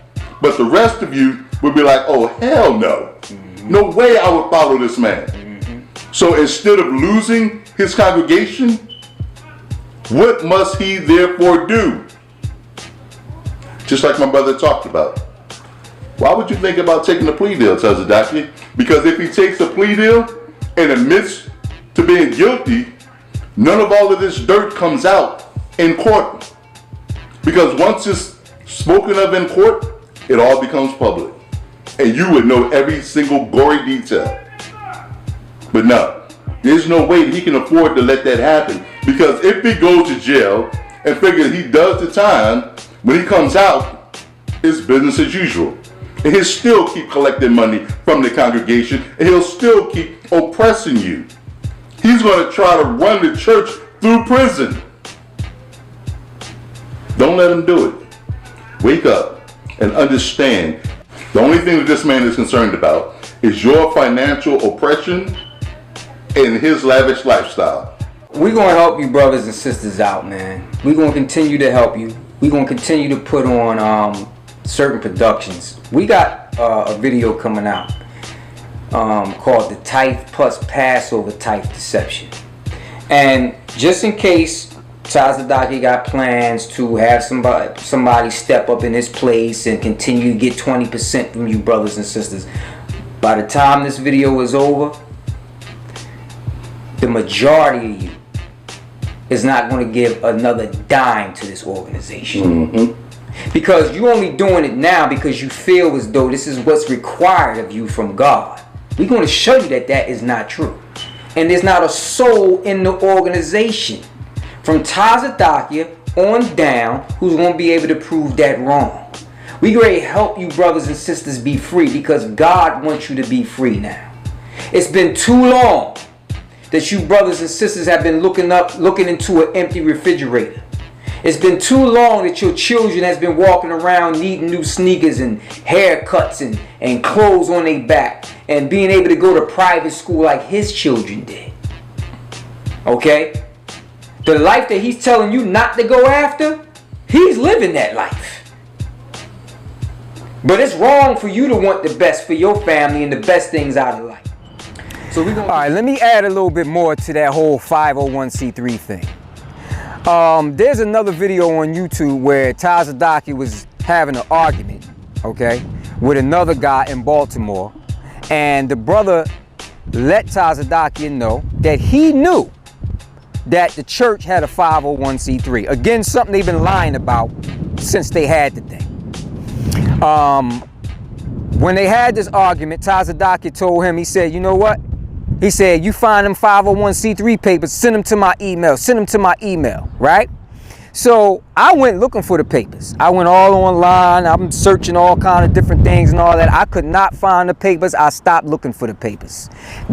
but the rest of you would be like, oh, hell no. No way I would follow this man. So instead of losing his congregation, what must he therefore do? Just like my brother talked about. Why would you think about taking a plea deal, Tazadaqyah? Because if he takes a plea deal and admits to being guilty, none of all of this dirt comes out in court. Because once it's spoken of in court, it all becomes public. And you would know every single gory detail. But no, there's no way that he can afford to let that happen. Because if he goes to jail and figures he does the time, when he comes out, it's business as usual. And he'll still keep collecting money from the congregation, and he'll still keep oppressing you. He's going to try to run the church through prison. Don't let him do it. Wake up and understand the only thing that this man is concerned about is your financial oppression and his lavish lifestyle. We're going to help you brothers and sisters out, man. We're going to continue to help you. We're going to continue to put on certain productions. We got a video coming out called the Tithe plus Passover Tithe Deception. And just in case Tazadaqyah got plans to have somebody step up in his place and continue to get 20% from you brothers and sisters, by the time this video is over, the majority of you is not going to give another dime to this organization. Because you're only doing it now because you feel as though this is what's required of you from God. We're going to show you that that is not true. And there's not a soul in the organization from Tazadaqyah on down who's going to be able to prove that wrong. We ready to help you brothers and sisters be free because God wants you to be free now. It's been too long that you brothers and sisters have been looking into an empty refrigerator. It's been too long that your children has been walking around needing new sneakers and haircuts and clothes on their back and being able to go to private school like his children did. Okay? The life that he's telling you not to go after, he's living that life. But it's wrong for you to want the best for your family and the best things out of life. So we're gonna... All right, let me add a little bit more to that whole 501c3 thing. There's another video on YouTube where Tazadaqyah was having an argument, okay, with another guy in Baltimore, and the brother let Tazadaqyah know that he knew that the church had a 501c3. Again, something they've been lying about since they had the thing. When they had this argument, Tazadaqyah told him, he said, you know what? He said, you find them 501c3 papers, send them to my email, right? So I went looking for the papers. I went all online. I'm searching all kind of different things and all that. I could not find the papers. I stopped looking for the papers.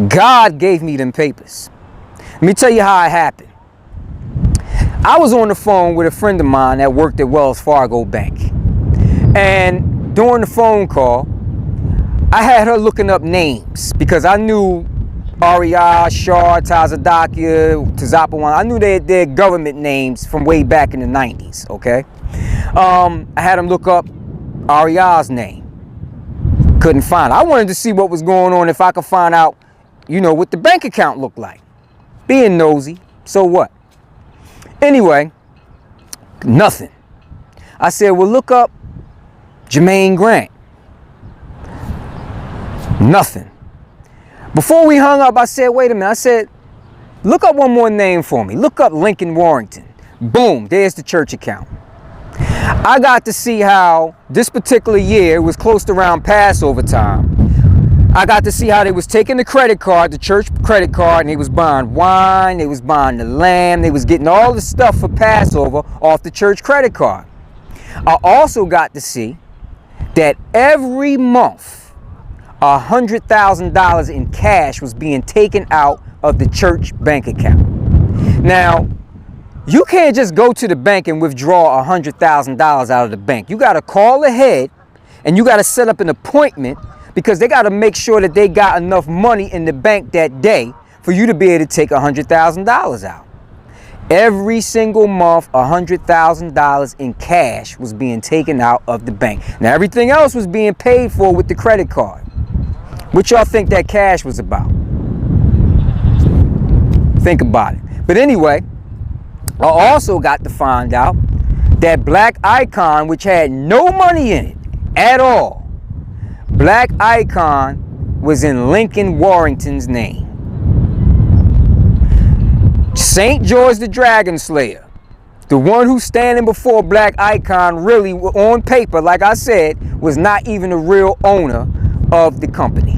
God gave me them papers. Let me tell you how it happened. I was on the phone with a friend of mine that worked at Wells Fargo Bank. And during the phone call, I had her looking up names because I knew Ariyah, Shah, Tazadaqyah, Tazapawan. I knew their government names from way back in the 90s, okay? I had them look up Ariyah's name. Couldn't find it. I wanted to see what was going on, if I could find out, you know, what the bank account looked like. Being nosy, so what? Anyway, nothing. I said, well, look up Jermaine Grant. Nothing. Before we hung up, I said, wait a minute. I said, look up one more name for me. Look up Lincoln Warrington. Boom, there's the church account. I got to see how this particular year, it was close to around Passover time. I got to see how they was taking the credit card, the church credit card, and they was buying wine, they was buying the lamb, they was getting all the stuff for Passover off the church credit card. I also got to see that every month, $100,000 in cash was being taken out of the church bank account. Now, you can't just go to the bank and withdraw $100,000 out of the bank. You got to call ahead and you got to set up an appointment because they got to make sure that they got enough money in the bank that day for you to be able to take $100,000 out. Every single month, $100,000 in cash was being taken out of the bank. Now, everything else was being paid for with the credit card. What y'all think that cash was about? Think about it. But anyway, I also got to find out that Black Icon, which had no money in it at all, Black Icon was in Lincoln Warrington's name. St. George the Dragon Slayer, the one who's standing before Black Icon, really on paper, like I said, was not even the real owner of the company.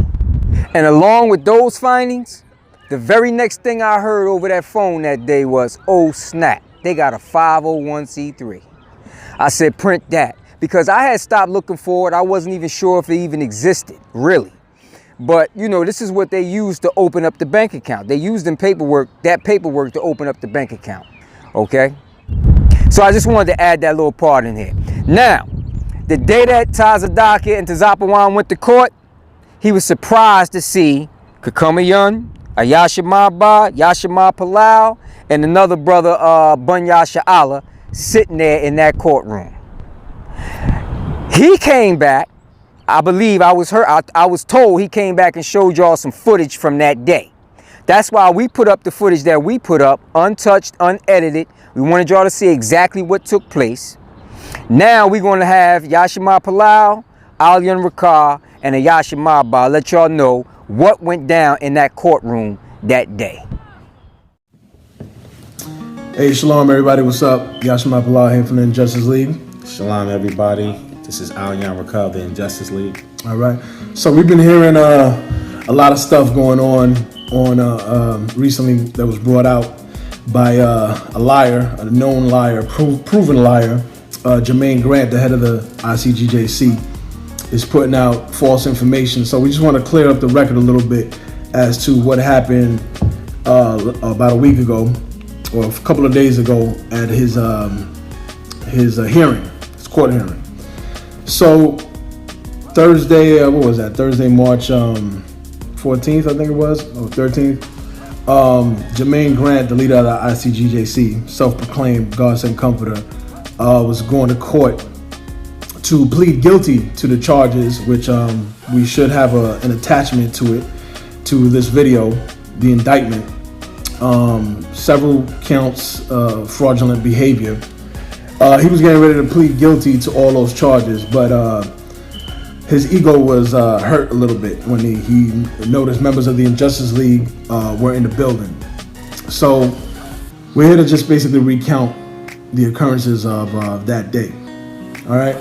And along with those findings, the very next thing I heard over that phone that day was, oh snap, they got a 501c3. I said, print that. Because I had stopped looking for it. I wasn't even sure if it even existed, really. But, you know, this is what they used to open up the bank account. They used that paperwork to open up the bank account, okay? So I just wanted to add that little part in here. Now, the day that Tazadaqyah and Tazapawan went to court, he was surprised to see Kakumayun, Ayashima Yashima Palau, and another brother, Bunya Sha'ala, sitting there in that courtroom. He came back. I believe I was told he came back and showed y'all some footage from that day. That's why we put up the footage that we put up, untouched, unedited. We wanted y'all to see exactly what took place. Now we're going to have Yashima Palau, Alyan Rakar, and Ayashima Ba let y'all know what went down in that courtroom that day. Hey, shalom everybody, what's up? Yashima Palau here from the Injustice League. Shalom everybody, this is Alyan Rakar, the Injustice League. All right, so we've been hearing a lot of stuff going on recently that was brought out by a liar, a known liar, proven liar, Jermaine Grant, the head of the ICGJC, is putting out false information. So we just want to clear up the record a little bit as to what happened about a week ago or a couple of days ago at his hearing, his court hearing. So Thursday, what was that? Thursday, March 14th, I think it was, or 13th. Jermaine Grant, the leader of the ICGJC, self-proclaimed God-sent comforter, was going to court to plead guilty to the charges, which we should have an attachment to it, to this video, the indictment. Several counts of fraudulent behavior. He was getting ready to plead guilty to all those charges, but his ego was hurt a little bit when he noticed members of the Injustice League were in the building. So we're here to just basically recount the occurrences of that day. All right.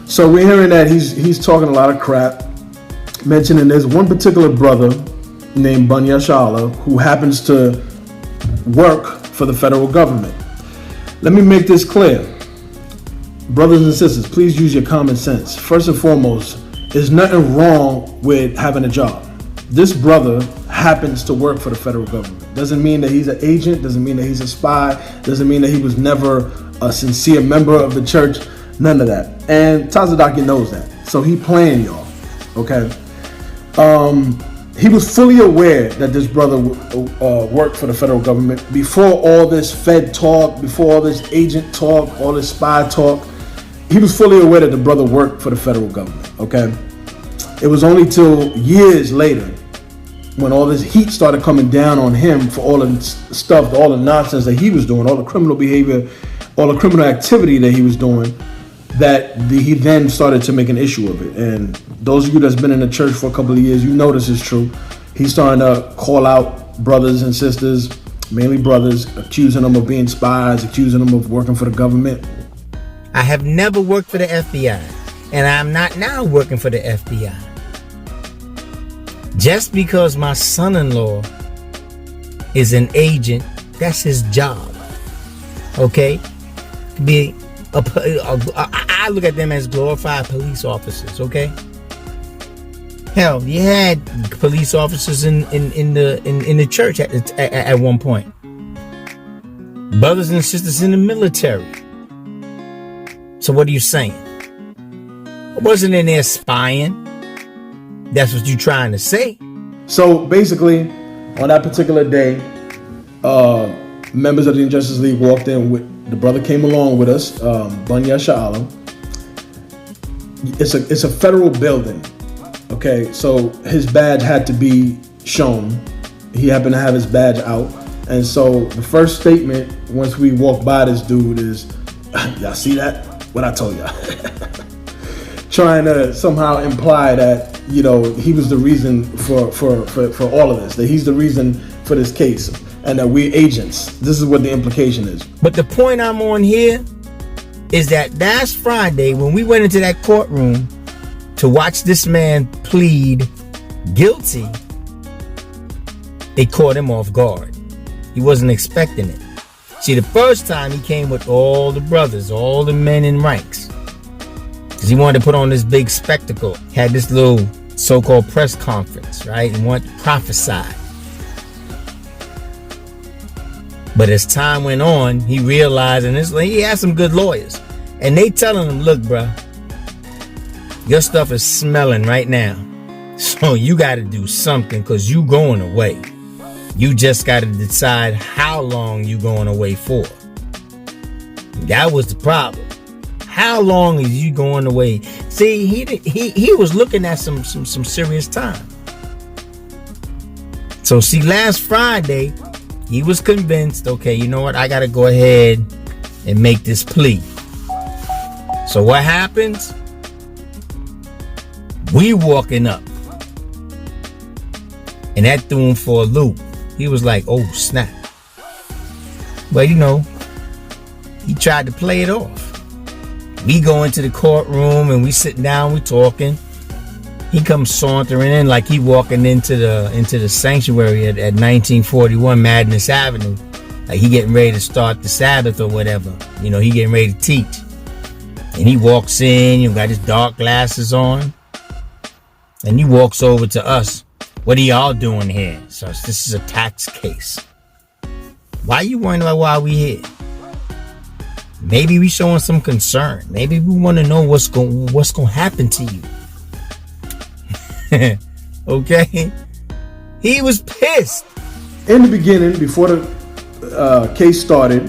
So we're hearing that he's talking a lot of crap, mentioning there's one particular brother named Bunya Sha'ala who happens to work for the federal government. Let me make this clear. Brothers and sisters, please use your common sense. First and foremost, there's nothing wrong with having a job. This brother happens to work for the federal government. Doesn't mean that he's an agent, doesn't mean that he's a spy, doesn't mean that he was never a sincere member of the church, none of that. And Tazadaqyah knows that. So he playing y'all, okay? He was fully aware that this brother worked for the federal government before all this Fed talk, before all this agent talk, all this spy talk. He was fully aware that the brother worked for the federal government, okay? It was only till years later when all this heat started coming down on him for all the stuff, all the nonsense that he was doing, all the criminal behavior, all the criminal activity that he was doing, that he then started to make an issue of it. And those of you that's been in the church for a couple of years, you know this is true. He's starting to call out brothers and sisters, mainly brothers, accusing them of being spies, accusing them of working for the government. I have never worked for the FBI, and I'm not now working for the FBI. Just because my son-in-law is an agent, that's his job. Okay? I look at them as glorified police officers, okay? Hell, you had police officers in the church at one point. Brothers and sisters in the military. So what are you saying? I wasn't in there spying. That's what you're trying to say. So basically, on that particular day, members of the Injustice League walked in with, the brother came along with us, Bunya Sha'ala. It's a federal building. Okay, so his badge had to be shown. He happened to have his badge out. And so the first statement, once we walk by this dude, is, y'all see that? What I told y'all. Trying to somehow imply that, you know, he was the reason for all of this, that he's the reason for this case, and that we're agents. This is what the implication is. But the point I'm on here is that last Friday, when we went into that courtroom to watch this man plead guilty, it caught him off guard. He wasn't expecting it. See, the first time he came with all the brothers, all the men in ranks, because he wanted to put on this big spectacle. Had this little so-called press conference, right? And wanted to prophesy. But as time went on, he realized, and he had some good lawyers, and they telling him, look, bro, your stuff is smelling right now. So you got to do something because you going away. You just got to decide how long you going away for. That was the problem. How long is you going away? See, he was looking at some serious time. So see, last Friday, he was convinced, okay, you know what? I got to go ahead and make this plea. So what happens? We walking up. And that threw him for a loop. He was like, oh, snap. But, you know, he tried to play it off. We go into the courtroom and we sitting down, we talking. He comes sauntering in like he walking into the sanctuary at 1941 Madness Avenue. Like he getting ready to start the Sabbath or whatever. You know, he getting ready to teach. And he walks in, you got his dark glasses on. And he walks over to us. What are y'all doing here? So this is a tax case. Why are you worrying about why we here? Maybe we showing some concern. Maybe we want to know what's going to happen to you. Okay? He was pissed. In the beginning, before the case started,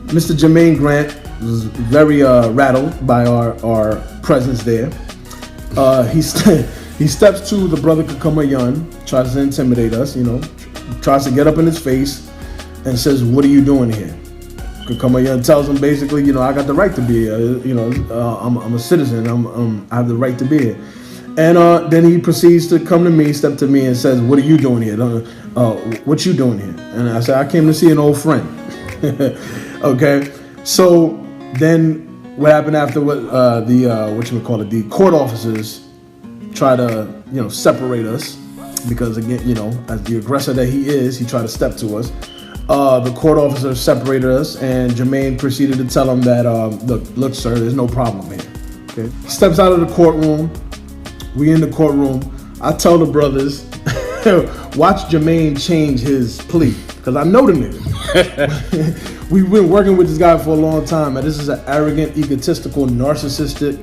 Mr. Jermaine Grant was very rattled by our presence there. He steps to the brother Kakamayan, tries to intimidate us, you know, tries to get up in his face and says, what are you doing here? Kakamayan tells him basically, you know, I got the right to be here. You know, I'm a citizen. I have the right to be here. And then he proceeds to come to me, step to me and says, what are you doing here? What you doing here? And I said, I came to see an old friend. Okay. So then what happened after the court officers try to, you know, separate us because, again, you know, as the aggressor that he is, he tried to step to us. The court officers separated us, and Jermaine proceeded to tell him that, look, sir, there's no problem here. Okay. He steps out of the courtroom. We in the courtroom. I tell the brothers, watch Jermaine change his plea, because I know the nigga. We've been working with this guy for a long time, and this is an arrogant, egotistical, narcissistic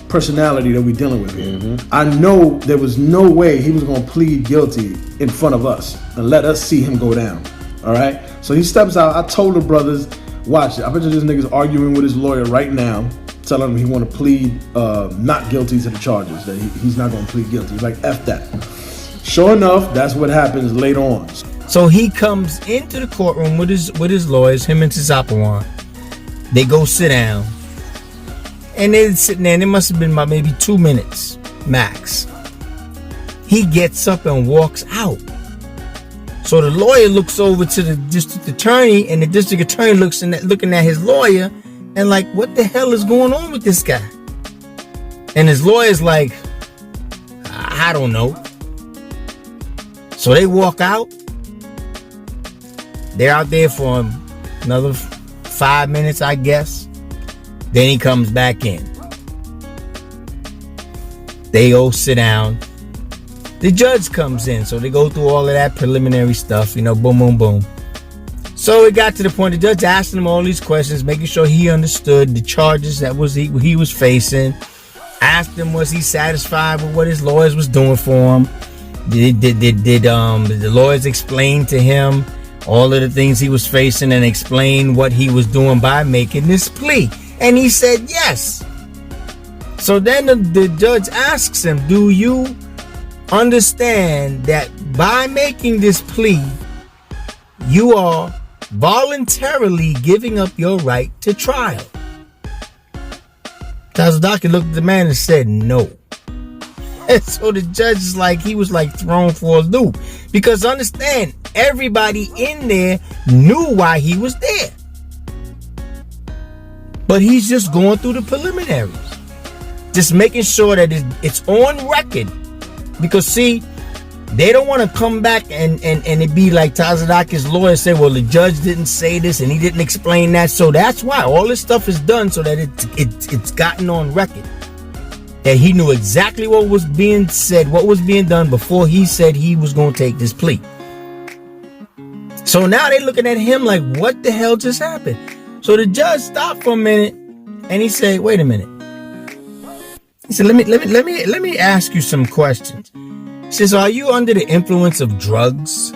personality that we're dealing with here. Mm-hmm. I know there was no way he was going to plead guilty in front of us and let us see him go down. All right? So he steps out. I told the brothers, watch it. I bet you this nigga's arguing with his lawyer right now, telling him he want to plead not guilty to the charges, that he's not going to plead guilty. He's like, F that. Sure enough, that's what happens later on. So he comes into the courtroom with his lawyers, him and Tazapawan. They go sit down. And they're sitting there, and it must have been about maybe 2 minutes max. He gets up and walks out. So the lawyer looks over to the district attorney, and the district attorney looking at his lawyer, and like, what the hell is going on with this guy? And his lawyer's like, I don't know. So they walk out. They're out there for another 5 minutes, I guess. Then he comes back in. They all sit down. The judge comes in, so they go through all of that preliminary stuff, you know, boom, boom, boom. So it got to the point, the judge asking him all these questions, making sure he understood the charges that he was facing. Asked him, was he satisfied with what his lawyers was doing for him? Did the lawyers explain to him all of the things he was facing and explain what he was doing by making this plea? And he said yes. So then the judge asks him, do you understand that by making this plea, you are voluntarily giving up your right to trial? Tazadaqyah looked at the man and said no. And so the judge is like, he was like thrown for a loop. Because understand, everybody in there knew why he was there. But he's just going through the preliminaries. Just making sure that it's on record. Because see, they don't want to come back and it be like Tazadaqyah's lawyer said, well, the judge didn't say this and he didn't explain that. So that's why all this stuff is done, so that it's gotten on record. That he knew exactly what was being said, what was being done before he said he was going to take this plea. So now they're looking at him like, what the hell just happened? So the judge stopped for a minute and he said, wait a minute. He said, let me ask you some questions. He says, are you under the influence of drugs?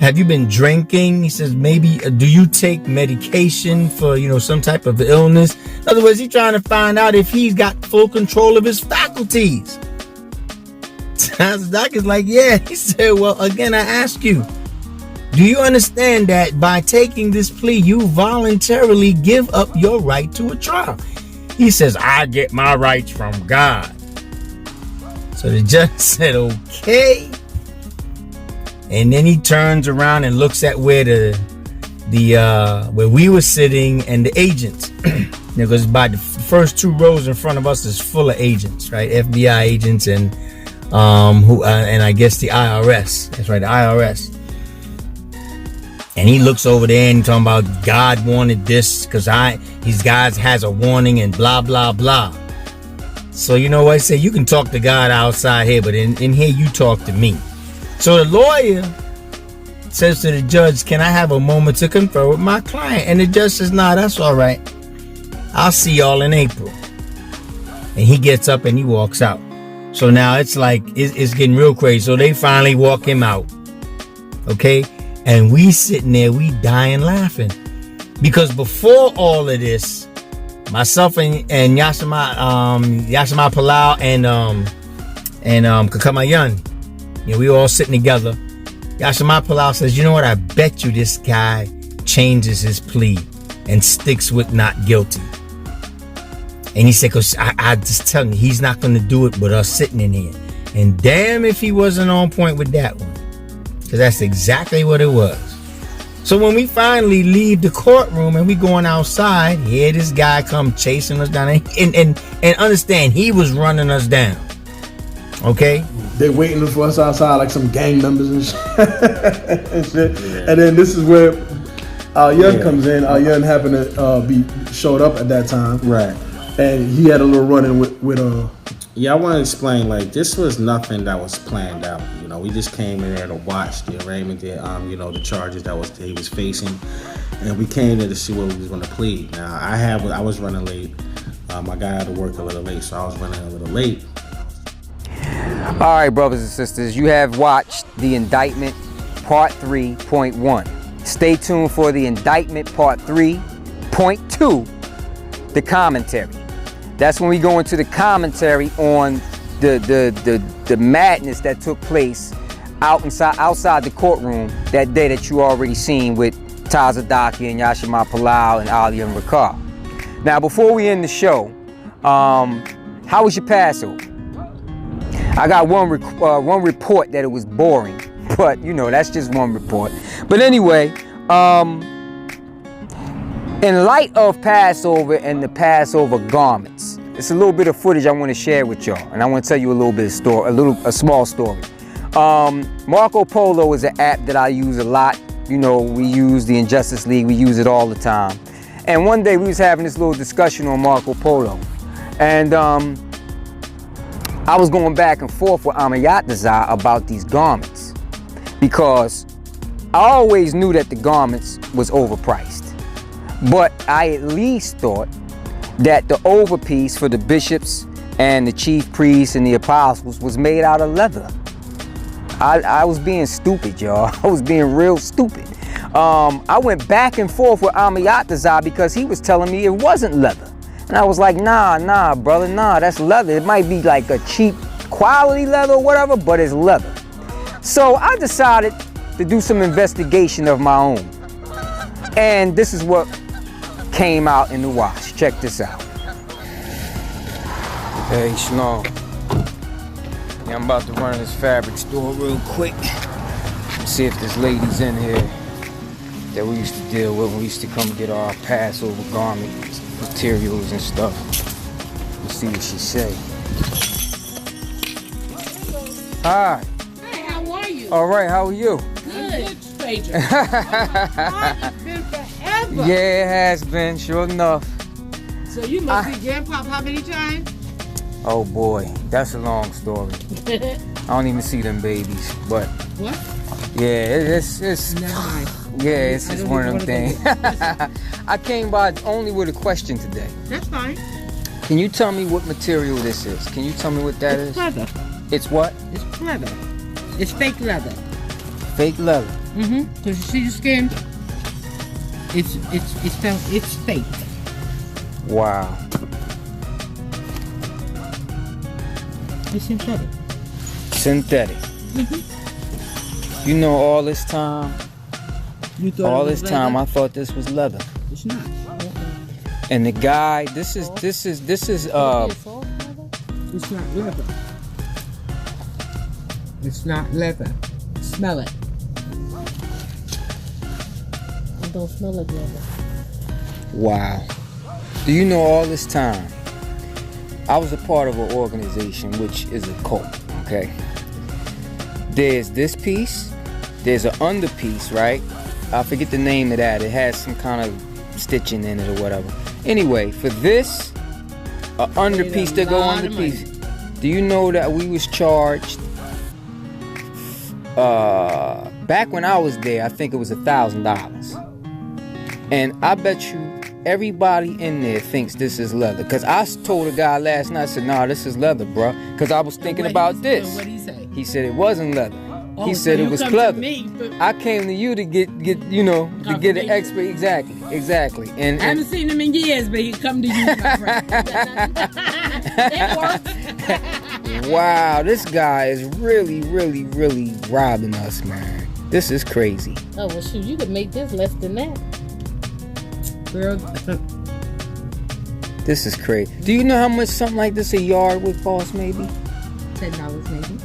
Have you been drinking? He says, maybe, do you take medication for, some type of illness? In other words, he's trying to find out if he's got full control of his faculties. Tazadaqyah's like, yeah. He said, well, again, I ask you, do you understand that by taking this plea, you voluntarily give up your right to a trial? He says, I get my rights from God. So the judge said, okay. And then he turns around and looks at where where we were sitting and the agents. Because by the first 2 rows in front of us is full of agents, right? FBI agents and and I guess the IRS. That's right, the IRS. And he looks over there and he's talking about God wanted this because these guys has a warning and blah blah blah. So you know what I say? You can talk to God outside here, but in here you talk to me. So the lawyer says to the judge, can I have a moment to confer with my client? And the judge says, nah, that's all right. I'll see y'all in April. And he gets up and he walks out. So now it's like, it's getting real crazy. So they finally walk him out. Okay? And we sitting there, we dying laughing. Because before all of this, myself and Yashima Palau and Kakamayan, we all sitting together. Yashima Palau says, you know what? I bet you this guy changes his plea and sticks with not guilty. And he said, because I just tell you, he's not going to do it with us sitting in here. And damn if he wasn't on point with that one. Because that's exactly what it was. So when we finally leave the courtroom and we going outside, here this guy come chasing us down. And understand, he was running us down. Okay? They're waiting for us outside like some gang members and shit. And then this is where Al-Yun comes in. Al-Yun happened to showed up at that time. Right. And he had a little run-in with Yeah, I want to explain, like, this was nothing that was planned out. We just came in there to watch the arraignment, the charges that he was facing. And we came there to see what we was going to plead. Now, I was running late. I got out of work a little late, so I was running a little late. All right, brothers and sisters, you have watched the indictment part 3.1. Stay tuned for the indictment part 3.2, the commentary. That's when we go into the commentary on the madness that took place outside the courtroom that day that you already seen with Tazadaqyah and Yashima Palau and Ali and Rakar. Now, before we end the show, how was your Passover? I got one report that it was boring, but that's just one report. But anyway, in light of Passover and the Passover garments, it's a little bit of footage I want to share with y'all, and I want to tell you a little bit of story, a small story. Marco Polo is an app that I use a lot. We use the Injustice League, we use it all the time. And one day we was having this little discussion on Marco Polo, and I was going back and forth with Amayatazar about these garments because I always knew that the garments was overpriced, but I at least thought that the overpiece for the bishops and the chief priests and the apostles was made out of leather. I was being stupid, y'all. I was being real stupid. I went back and forth with Amayatazar because he was telling me it wasn't leather. And I was like, nah, brother, nah, that's leather. It might be like a cheap quality leather or whatever, but it's leather. So I decided to do some investigation of my own. And this is what came out in the wash. Check this out. Hey, Shalom. Yeah, I'm about to run this fabric store real quick. See if there's ladies in here that we used to deal with when we used to come get our Passover garment materials and stuff. Let's see what she say. Hi. Hey, how are you? All right, how are you? Good, stranger. It's been forever. Yeah, it has been, sure enough. So you must be Grandpa how many times? Oh boy, that's a long story. I don't even see them babies, but what? Yeah, it's never mind. Yeah, it's just one of them things. I came by only with a question today. That's fine. Can you tell me what material this is? Can you tell me what that is? It's leather. It's what? It's leather. It's fake leather. Fake leather. Because you see the skin? It's fake. Wow. It's synthetic. Synthetic. You know, all this time, I thought this was leather. It's not. And the guy, this is It's not leather. It's not leather. Smell it. It don't smell like leather. Wow. Do you know, all this time, I was a part of an organization which is a cult, okay? There's this piece, there's an under piece, right? I forget the name of that. It has some kind of stitching in it or whatever. Anyway, for this, an under piece to go under piece. Do you know that we was charged, back when I was there, I think it was $1,000. And I bet you everybody in there thinks this is leather. Because I told a guy last night, I said, nah, this is leather, bro. Because I was thinking about this. What did he say? He said it wasn't leather. Oh, He said so it you was come pleather. to me for- I came to you to get to get an expert. Exactly. And I haven't seen him in years, but he come to you, my friend. It works. wow, this guy is really robbing us, man. This is crazy. Oh, well, shoot, you could make this less than that. Girl. This is crazy. Do you know how much something like this a yard would cost, maybe? $10 maybe.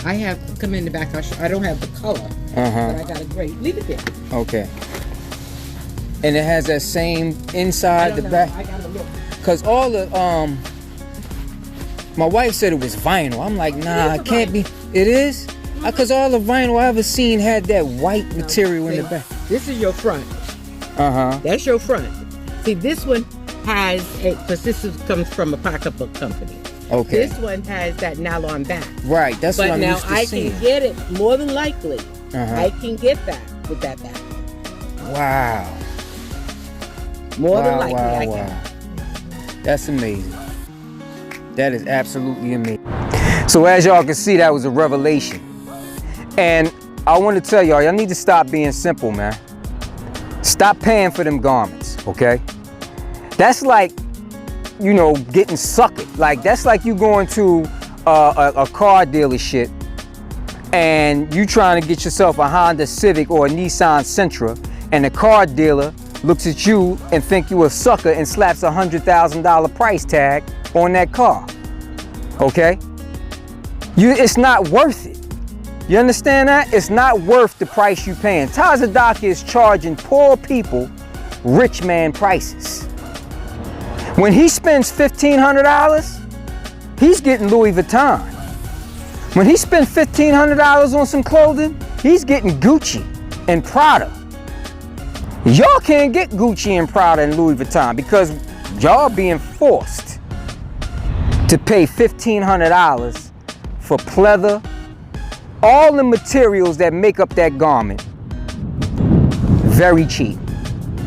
I have come in the back. I don't have the color, but I got a great. Leave it there. Okay. And it has that same inside the back. I gotta look. Cause all the my wife said it was vinyl. I'm like, nah, it can't be. It is. Cause all the vinyl I ever seen had that white material in the back. This is your front. That's your front. See, this one has because comes from a pocketbook company. Okay. This one has that nylon back. Right. That's what I'm used to But now I seeing. can get it more than likely. I can get that with that back. Wow. More than likely, I can. That's amazing. That is absolutely amazing. So as y'all can see, that was a revelation. And I want to tell y'all need to stop being simple, man. Stop paying for them garments, okay? That's like, getting suckered. Like, that's like you going to a car dealership and you trying to get yourself a Honda Civic or a Nissan Sentra, and the car dealer looks at you and think you a sucker and slaps $100,000 price tag on that car, okay? It's not worth it. You understand that? It's not worth the price you paying. Tazadaqyah is charging poor people rich man prices. When he spends $1,500, he's getting Louis Vuitton. When he spends $1,500 on some clothing, he's getting Gucci and Prada. Y'all can't get Gucci and Prada and Louis Vuitton because y'all being forced to pay $1,500 for pleather, all the materials that make up that garment, very cheap.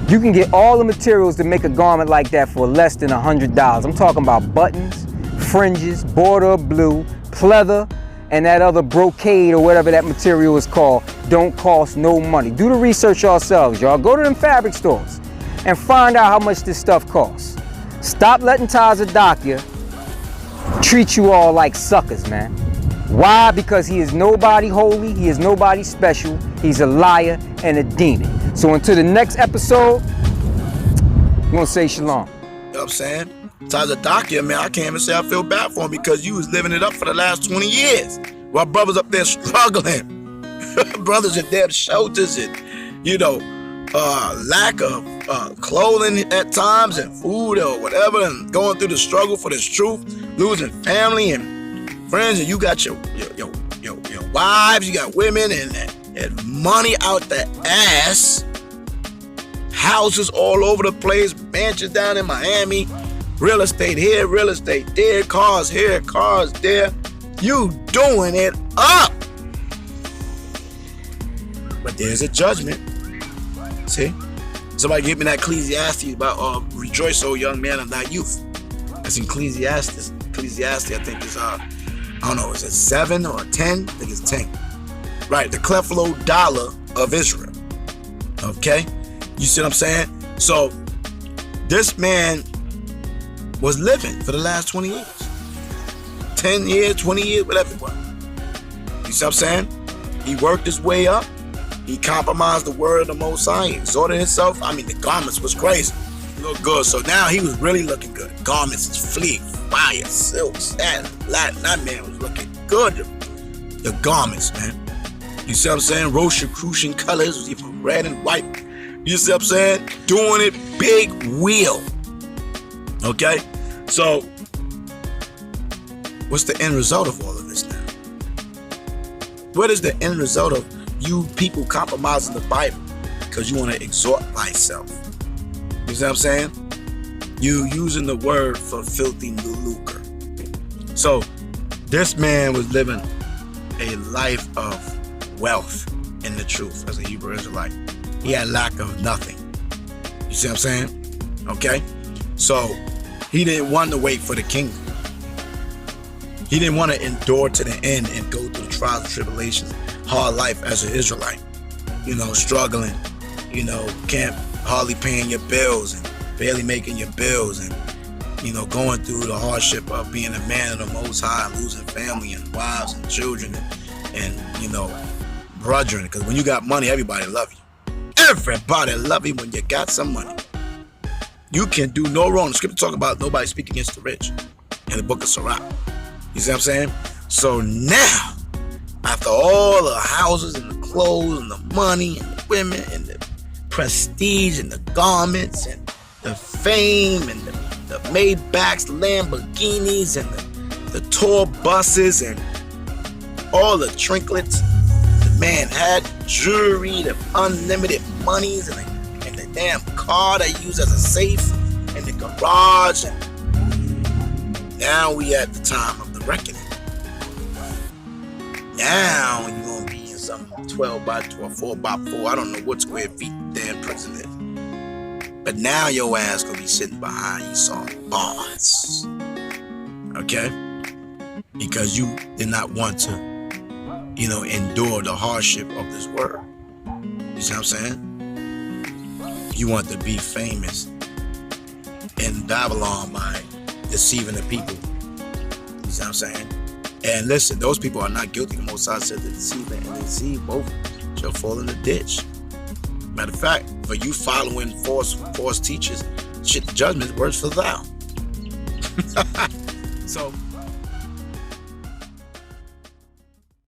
You can get all the materials to make a garment like that for less than $100. I'm talking about buttons, fringes, border of blue, pleather, and that other brocade or whatever that material is called. Don't cost no money. Do the research yourselves, y'all. Go to them fabric stores and find out how much this stuff costs. Stop letting Tazadaqyah treat you all like suckers, man. Why? Because he is nobody holy, he is nobody special, he's a liar and a demon. So until the next episode, I'm gonna say shalom. You know what I'm saying? Tazadaqyah, man, I can't even say I feel bad for him because you was living it up for the last 20 years. While brothers up there struggling. Brothers in their shelters and, lack of clothing at times and food or whatever, and going through the struggle for this truth, losing family and friends, and you got your wives, you got women and money out the ass, houses all over the place, mansions down in Miami, real estate here, real estate there, cars here, cars there. You doing it up. But there's a judgment. See? Somebody gave me that Ecclesiastes about rejoice, O young man, of thy youth. That's Ecclesiastes. Ecclesiastes, I think is I don't know, is it 7 or 10? I think it's 10. Right, the Creflo Dollar of Israel. Okay? You see what I'm saying? So this man was living for the last 20 years. 10 years, 20 years, whatever it was. You see what I'm saying? He worked his way up. He compromised the word of the Most High. He exhorted himself. I mean, the garments was crazy. He looked good. So now he was really looking good. Garments, fleek, fire, silk, satin, Latin. That man was looking good. The garments, man. You see what I'm saying? Rosicrucian colors was even red and white. You see what I'm saying? Doing it big wheel. Okay? So, what's the end result of all of this now? What is the end result of you people compromising the Bible because you want to exhort thyself? You see what I'm saying? You using the word for filthy lucre. So, this man was living a life of wealth in the truth as a Hebrew Israelite. He had lack of nothing. You see what I'm saying? Okay? So, he didn't want to wait for the kingdom. He didn't want to endure to the end and go through the trials and tribulations, hard life as an Israelite. You know, struggling, you know, can't hardly paying your bills and barely making your bills and, you know, going through the hardship of being a man of the Most High, losing family and wives and children and you know, brethren. Because when you got money, everybody love you. Everybody love you when you got some money. You can do no wrong. The scripture talk about nobody speak against the rich in the book of Sirach. You see what I'm saying? So now, after all the houses and the clothes and the money and the women and the prestige and the garments and the fame and the Maybachs, Lamborghinis and the tour buses and all the trinkets, the man had jewelry, the unlimited monies and the damn car they use as a safe and the garage. And now we at the time of the reckoning. Now you're gonna be in some 12 by 12, 4 by 4, I don't know what square feet damn prison is. But now your ass gonna be sitting behind Esau bars. Okay? Because you did not want to, you know, endure the hardship of this world. You see what I'm saying? You want to be famous in Babylon by deceiving the people. You see what I'm saying? And listen, those people are not guilty. The Most High said the deceiver and the deceived both shall fall in the ditch. Matter of fact, for you following false teachers, shit, judgment works for thou. So